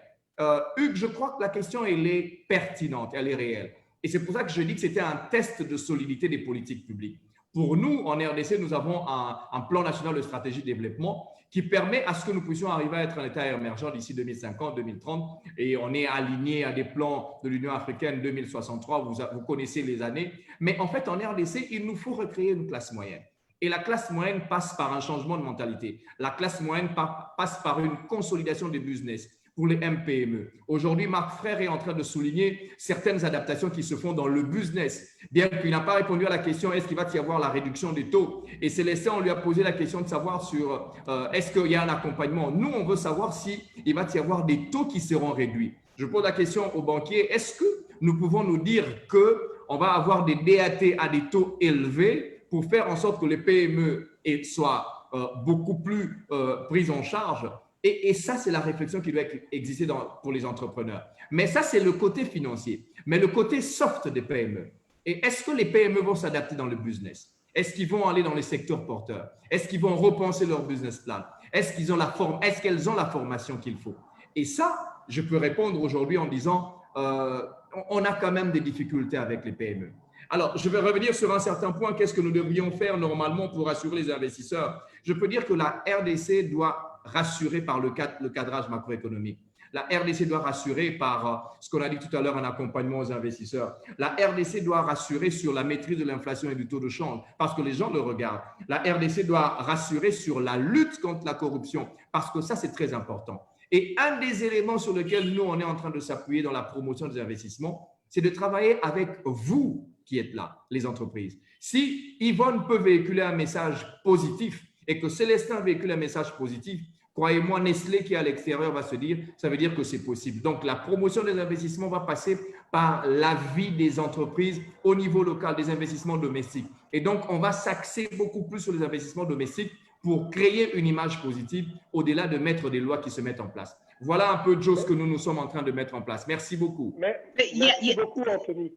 Hugues, je crois que la question, elle est pertinente, elle est réelle. Et c'est pour ça que je dis que c'était un test de solidité des politiques publiques. Pour nous, en RDC, nous avons un plan national de stratégie de développement qui permet à ce que nous puissions arriver à être un État émergent d'ici 2050, 2030. Et on est aligné à des plans de l'Union africaine 2063, vous connaissez les années. Mais en fait, en RDC, il nous faut recréer une classe moyenne. Et la classe moyenne passe par un changement de mentalité. La classe moyenne passe par une consolidation des business pour les MPME. Aujourd'hui, Marc Frère est en train de souligner certaines adaptations qui se font dans le business, bien qu'il n'a pas répondu à la question est-ce qu'il va y avoir la réduction des taux. Et Célestin, on lui a posé la question de savoir sur est-ce qu'il y a un accompagnement. Nous, on veut savoir s'il va y avoir des taux qui seront réduits. Je pose la question aux banquiers, est-ce que nous pouvons nous dire qu'on va avoir des DAT à des taux élevés pour faire en sorte que les PME soient beaucoup plus prises en charge? Et ça, c'est la réflexion qui doit exister pour les entrepreneurs. Mais ça, c'est le côté financier. Mais le côté soft des PME. Et est-ce que les PME vont s'adapter dans le business? Est-ce qu'ils vont aller dans les secteurs porteurs? Est-ce qu'ils vont repenser leur business plan? Est-ce qu'elles ont la formation qu'il faut? Et ça, je peux répondre aujourd'hui en disant on a quand même des difficultés avec les PME. Alors, je vais revenir sur un certain point. Qu'est-ce que nous devrions faire normalement pour rassurer les investisseurs? Je peux dire que la RDC doit rassurer par le cadrage macroéconomique. La RDC doit rassurer par ce qu'on a dit tout à l'heure, un accompagnement aux investisseurs. La RDC doit rassurer sur la maîtrise de l'inflation et du taux de change parce que les gens le regardent. La RDC doit rassurer sur la lutte contre la corruption parce que ça, c'est très important. Et un des éléments sur lesquels nous, on est en train de s'appuyer dans la promotion des investissements, c'est de travailler avec vous qui êtes là, les entreprises. Si Yvonne peut véhiculer un message positif et que Célestin véhicule un message positif, croyez-moi, Nestlé qui est à l'extérieur va se dire, ça veut dire que c'est possible. Donc, la promotion des investissements va passer par l'avis des entreprises au niveau local, des investissements domestiques. Et donc, on va s'axer beaucoup plus sur les investissements domestiques pour créer une image positive au-delà de mettre des lois qui se mettent en place. Voilà un peu, Joe, ce que nous sommes en train de mettre en place. Merci beaucoup. Merci beaucoup, Anthony.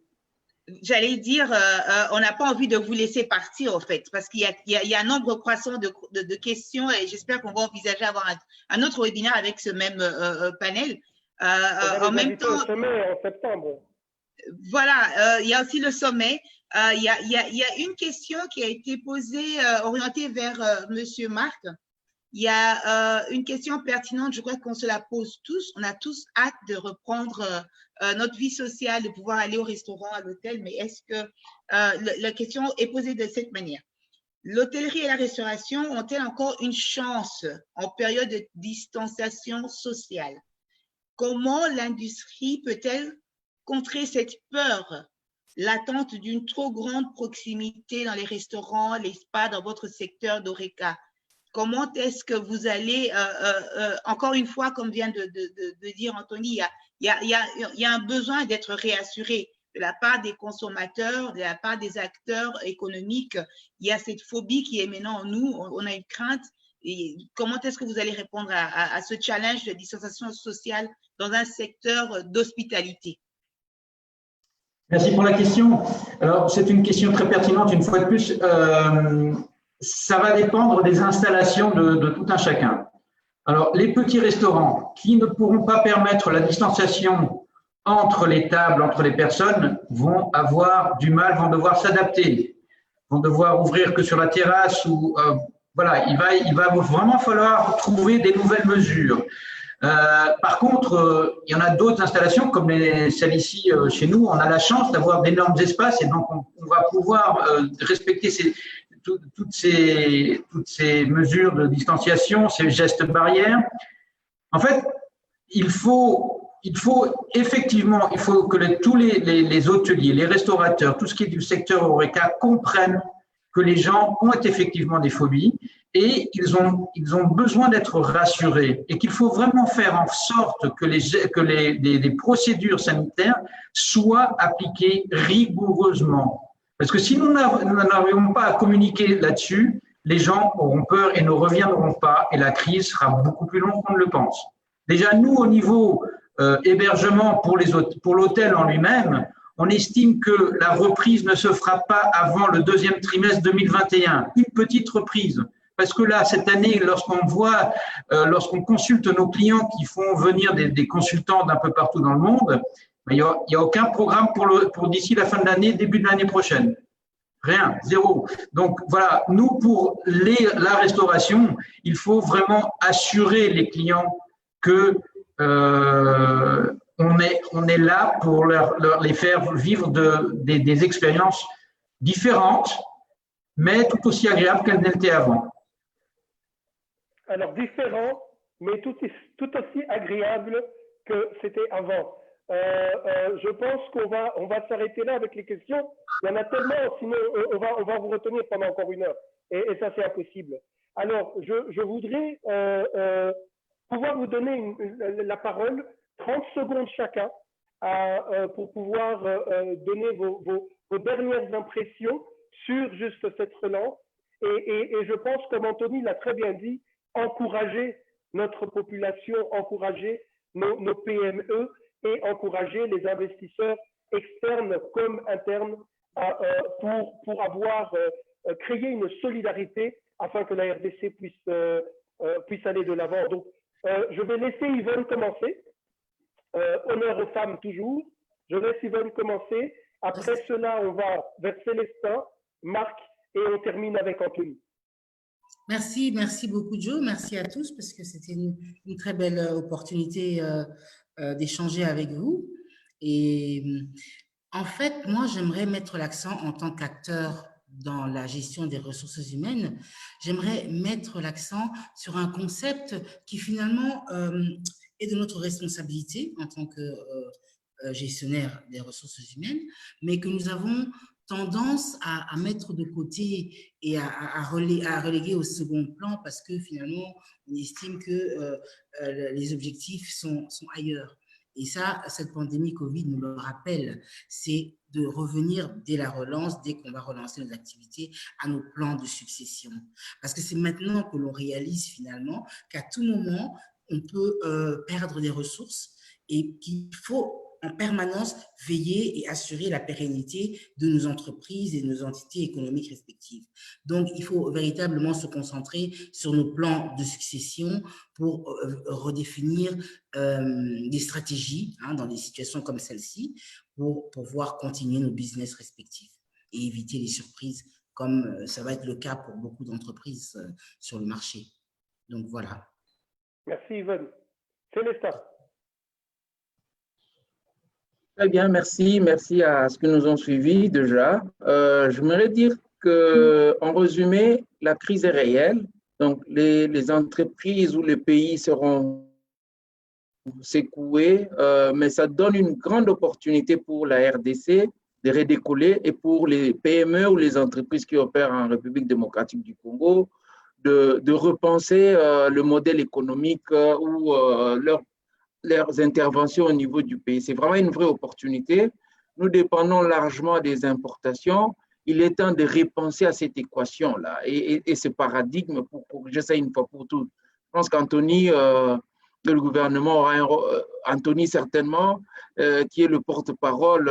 J'allais dire, on n'a pas envie de vous laisser partir, en fait, parce qu'il y a un nombre croissant de questions et j'espère qu'on va envisager avoir un autre webinaire avec ce même panel. En même temps, au sommet en septembre. Voilà, il y a aussi le sommet. Il y a une question qui a été posée, orientée vers Monsieur Marc. Il y a une question pertinente, je crois qu'on se la pose tous. On a tous hâte de reprendre notre vie sociale, de pouvoir aller au restaurant, à l'hôtel, mais est-ce que la question est posée de cette manière? L'hôtellerie et la restauration ont-elles encore une chance en période de distanciation sociale? Comment l'industrie peut-elle contrer cette peur, l'attente d'une trop grande proximité dans les restaurants, les spas, dans votre secteur d'Horeca? Comment est-ce que vous allez, encore une fois, comme vient de dire Anthony, il y a un besoin d'être réassuré de la part des consommateurs, de la part des acteurs économiques. Il y a cette phobie qui est maintenant en nous, on a une crainte. Et comment est-ce que vous allez répondre à ce challenge de distanciation sociale dans un secteur d'hospitalité? Merci pour la question. Alors, c'est une question très pertinente, une fois de plus. Ça va dépendre des installations de tout un chacun. Alors, les petits restaurants qui ne pourront pas permettre la distanciation entre les tables, entre les personnes, vont avoir du mal, vont devoir s'adapter, vont devoir ouvrir que sur la terrasse ou voilà, il va vraiment falloir trouver des nouvelles mesures. Par contre, il y en a d'autres installations comme celle ici chez nous. On a la chance d'avoir d'énormes espaces et donc on va pouvoir respecter toutes ces mesures de distanciation, ces gestes barrières. En fait, il faut il faut effectivement, il faut que tous les hôteliers, les restaurateurs, tout ce qui est du secteur HoReCa comprennent que les gens ont effectivement des phobies et ils ont besoin d'être rassurés et qu'il faut vraiment faire en sorte que les procédures sanitaires soient appliquées rigoureusement. Parce que si nous n'arrivons pas à communiquer là-dessus, les gens auront peur et ne reviendront pas et la crise sera beaucoup plus longue qu'on ne le pense. Déjà, nous, au niveau hébergement pour l'hôtel en lui-même, on estime que la reprise ne se fera pas avant le deuxième trimestre 2021. Une petite reprise. Parce que là, cette année, lorsqu'on consulte nos clients qui font venir des consultants d'un peu partout dans le monde, il n'y a aucun programme pour d'ici la fin de l'année, début de l'année prochaine. Rien, zéro. Donc voilà, nous, pour la restauration, il faut vraiment assurer les clients que on est là pour les faire vivre des expériences différentes, mais tout aussi agréables qu'elles n'étaient avant. Alors, différent, mais tout aussi agréable que c'était avant. Je pense qu'on va s'arrêter là avec les questions. Il y en a tellement, sinon on va vous retenir pendant encore une heure. Et ça, c'est impossible. Alors, je voudrais pouvoir vous donner la parole, 30 secondes chacun, pour pouvoir donner vos dernières impressions sur juste cette relance. Et je pense, comme Anthony l'a très bien dit, encourager notre population, encourager nos PME et encourager les investisseurs externes comme internes pour avoir créé une solidarité afin que la RDC puisse aller de l'avant. Donc, je vais laisser Yvonne commencer. Honneur aux femmes toujours. Je laisse Yvonne commencer. Après cela, on va vers Célestin, Marc et on termine avec Anthony. Merci beaucoup Joe, merci à tous parce que c'était une très belle opportunité d'échanger avec vous. Et en fait, moi, j'aimerais mettre l'accent en tant qu'acteur dans la gestion des ressources humaines, j'aimerais mettre l'accent sur un concept qui finalement est de notre responsabilité en tant que gestionnaire des ressources humaines, mais que nous avons tendance à mettre de côté et à reléguer au second plan parce que finalement, on estime que les objectifs sont ailleurs. Et ça, cette pandémie Covid nous le rappelle, c'est de revenir dès la relance, dès qu'on va relancer nos activités, à nos plans de succession. Parce que c'est maintenant que l'on réalise finalement qu'à tout moment, on peut perdre des ressources et qu'il faut en permanence veiller et assurer la pérennité de nos entreprises et de nos entités économiques respectives. Donc, il faut véritablement se concentrer sur nos plans de succession pour redéfinir des stratégies dans des situations comme celle-ci pour pouvoir continuer nos business respectifs et éviter les surprises comme ça va être le cas pour beaucoup d'entreprises sur le marché. Donc, voilà. Merci Yvonne. Célestin. Très bien, merci. Merci à ceux qui nous ont suivis déjà. Je voudrais dire qu'en résumé, la crise est réelle. Donc, les entreprises ou les pays seront secoués, mais ça donne une grande opportunité pour la RDC de redécoller et pour les PME ou les entreprises qui opèrent en République démocratique du Congo de repenser le modèle économique ou leurs interventions au niveau du pays. C'est vraiment une vraie opportunité. Nous dépendons largement des importations. Il est temps de repenser à cette équation-là et ce paradigme pour corriger ça une fois pour toutes. Je pense qu'Anthony, le gouvernement aura Anthony certainement, qui est le porte-parole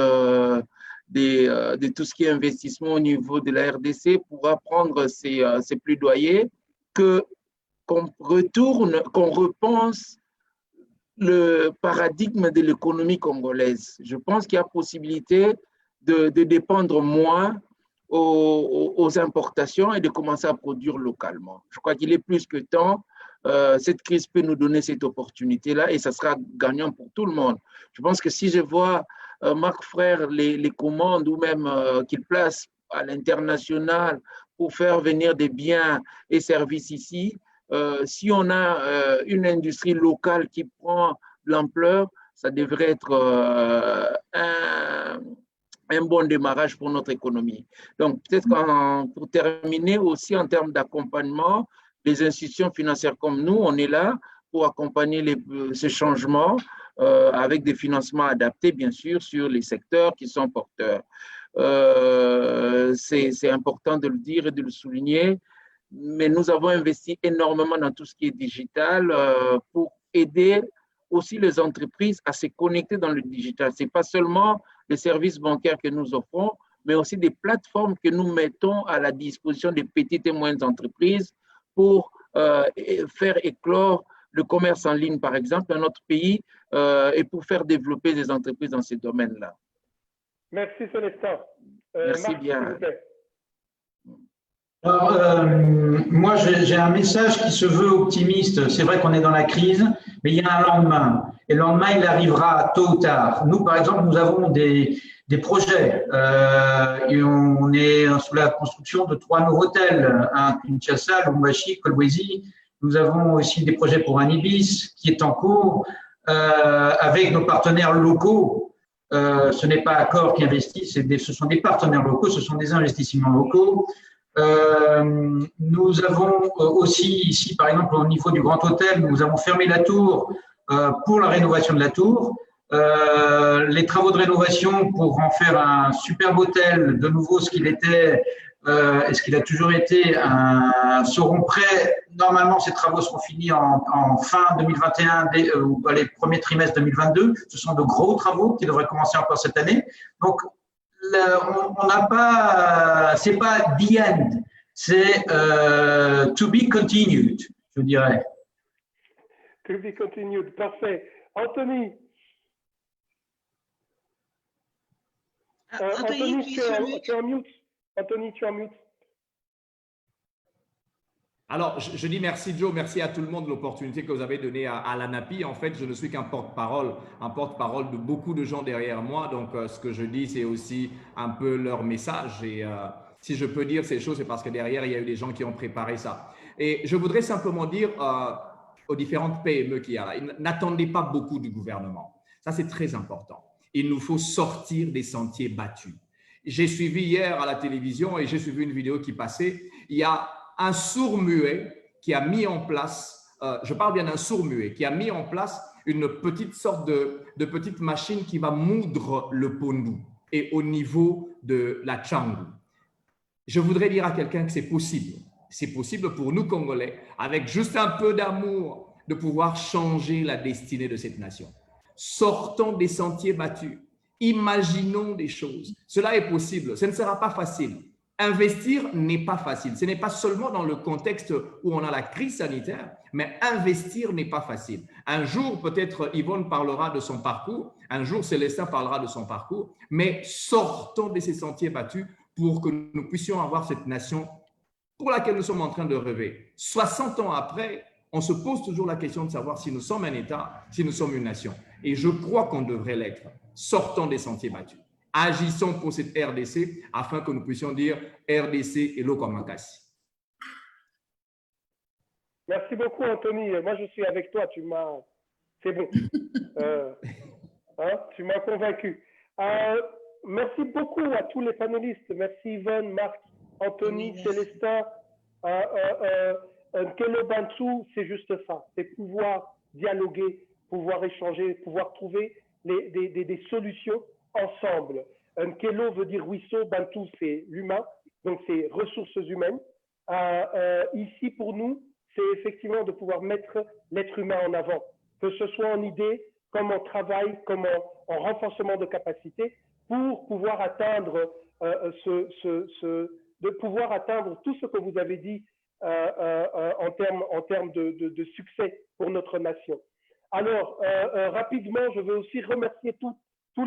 de tout ce qui est investissement au niveau de la RDC, pourra prendre ses plaidoyers, qu'on retourne, qu'on repense le paradigme de l'économie congolaise. Je pense qu'il y a possibilité de dépendre moins aux importations et de commencer à produire localement. Je crois qu'il est plus que temps. Cette crise peut nous donner cette opportunité-là et ça sera gagnant pour tout le monde. Je pense que si je vois Marc Frère les commandes ou même qu'il place à l'international pour faire venir des biens et services ici, si on a une industrie locale qui prend de l'ampleur, ça devrait être un bon démarrage pour notre économie. Donc, peut-être pour terminer aussi en termes d'accompagnement, les institutions financières comme nous, on est là pour accompagner ces changements avec des financements adaptés, bien sûr, sur les secteurs qui sont porteurs. C'est important de le dire et de le souligner, mais nous avons investi énormément dans tout ce qui est digital pour aider aussi les entreprises à se connecter dans le digital. Ce n'est pas seulement les services bancaires que nous offrons, mais aussi des plateformes que nous mettons à la disposition des petites et moyennes entreprises pour faire éclore le commerce en ligne, par exemple, dans notre pays et pour faire développer des entreprises dans ces domaines-là. Merci, Célestin. Merci Marc, bien. s'il vous plaît. Alors, moi, j'ai un message qui se veut optimiste. C'est vrai qu'on est dans la crise, mais il y a un lendemain. Et le lendemain, il arrivera tôt ou tard. Nous, par exemple, nous avons des projets. Et on est sous la construction de 3 nouveaux hôtels, un Kinshasa, Lubumbashi, Kolwezi. Nous avons aussi des projets pour un Ibis qui est en cours avec nos partenaires locaux. Ce n'est pas Accor qui investit, ce sont des partenaires locaux, ce sont des investissements locaux. Nous avons aussi ici, par exemple, au niveau du Grand Hôtel, nous avons fermé la tour pour la rénovation de la tour. Les travaux de rénovation pour en faire un superbe hôtel, de nouveau ce qu'il était, et ce qu'il a toujours été, seront prêts. Normalement, ces travaux seront finis en fin 2021 ou les premiers trimestres 2022. Ce sont de gros travaux qui devraient commencer encore cette année. Donc, on n'a pas, c'est pas the end, c'est to be continued, je dirais. To be continued, parfait. Anthony. Anthony, tu es en mute. Anthony, tu es en mute. Alors, je dis merci Joe, merci à tout le monde de l'opportunité que vous avez donnée à l'ANAPI. En fait, je ne suis qu'un porte-parole de beaucoup de gens derrière moi. Donc, ce que je dis, c'est aussi un peu leur message. Et si je peux dire ces choses, c'est parce que derrière, il y a eu des gens qui ont préparé ça. Et je voudrais simplement dire aux différentes PME qu'il y a là, n'attendez pas beaucoup du gouvernement. Ça, c'est très important. Il nous faut sortir des sentiers battus. J'ai suivi hier à la télévision et j'ai suivi une vidéo qui passait. Il y a un sourd-muet qui a mis en place, je parle bien d'un sourd-muet, qui a mis en place une petite sorte de petite machine qui va moudre le pondu et au niveau de la Tchangou. Je voudrais dire à quelqu'un que c'est possible. C'est possible pour nous, Congolais, avec juste un peu d'amour, de pouvoir changer la destinée de cette nation. Sortons des sentiers battus. Imaginons des choses. Cela est possible. Ce ne sera pas facile. Investir n'est pas facile. Ce n'est pas seulement dans le contexte où on a la crise sanitaire, mais investir n'est pas facile. Un jour, peut-être Yvonne parlera de son parcours, un jour Célestin parlera de son parcours, mais sortons de ces sentiers battus pour que nous puissions avoir cette nation pour laquelle nous sommes en train de rêver. 60 ans après, on se pose toujours la question de savoir si nous sommes un État, si nous sommes une nation. Et je crois qu'on devrait l'être. Sortons des sentiers battus. Agissons pour cette RDC afin que nous puissions dire RDC et Lokomakasi. Merci beaucoup, Anthony. Moi, je suis avec toi. C'est bon. Tu m'as convaincu. Merci beaucoup à tous les panélistes. Merci Yvonne, Marc, Anthony, Célestin, Nkelo Bantu. C'est juste ça. C'est pouvoir dialoguer, pouvoir échanger, pouvoir trouver des solutions ensemble. Nkelo veut dire ruisseau, Bantu c'est l'humain, donc c'est ressources humaines. Ici pour nous, c'est effectivement de pouvoir mettre l'être humain en avant, que ce soit en idée, comme en travail, comme en renforcement de capacité, pour pouvoir atteindre de pouvoir atteindre tout ce que vous avez dit en termes de succès pour notre nation. Alors, rapidement, je veux aussi remercier tous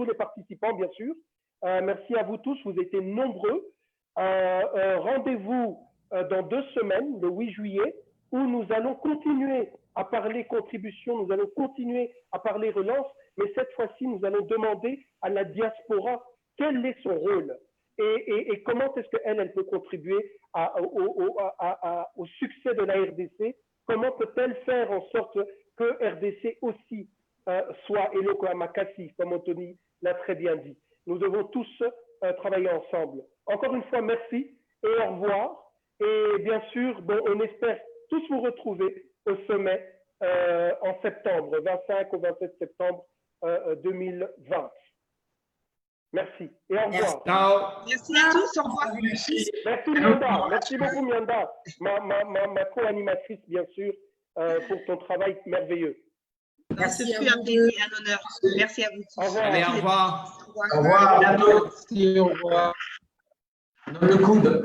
les participants, bien sûr. Merci à vous tous, vous étiez nombreux. Rendez-vous dans 2 semaines, le 8 juillet, où nous allons continuer à parler contribution, nous allons continuer à parler relance, mais cette fois-ci, nous allons demander à la diaspora quel est son rôle et comment est-ce qu'elle peut contribuer au succès de la RDC, comment peut-elle faire en sorte que RDC aussi soit Eloko Amakasi, comme Anthony l'a très bien dit. Nous devons tous travailler ensemble. Encore une fois, merci et au revoir. Et bien sûr, bon, on espère tous vous retrouver au sommet en septembre, 25 au 27 septembre 2020. Merci et au revoir. Ciao. Merci à tous, au revoir. Merci Mianda, merci beaucoup Mianda, ma co-animatrice bien sûr, pour ton travail merveilleux. Ce fut un plaisir et un honneur. Merci à vous tous. Au revoir. Allez, au revoir. Au revoir, à bientôt. Merci, au revoir. Donne le coude.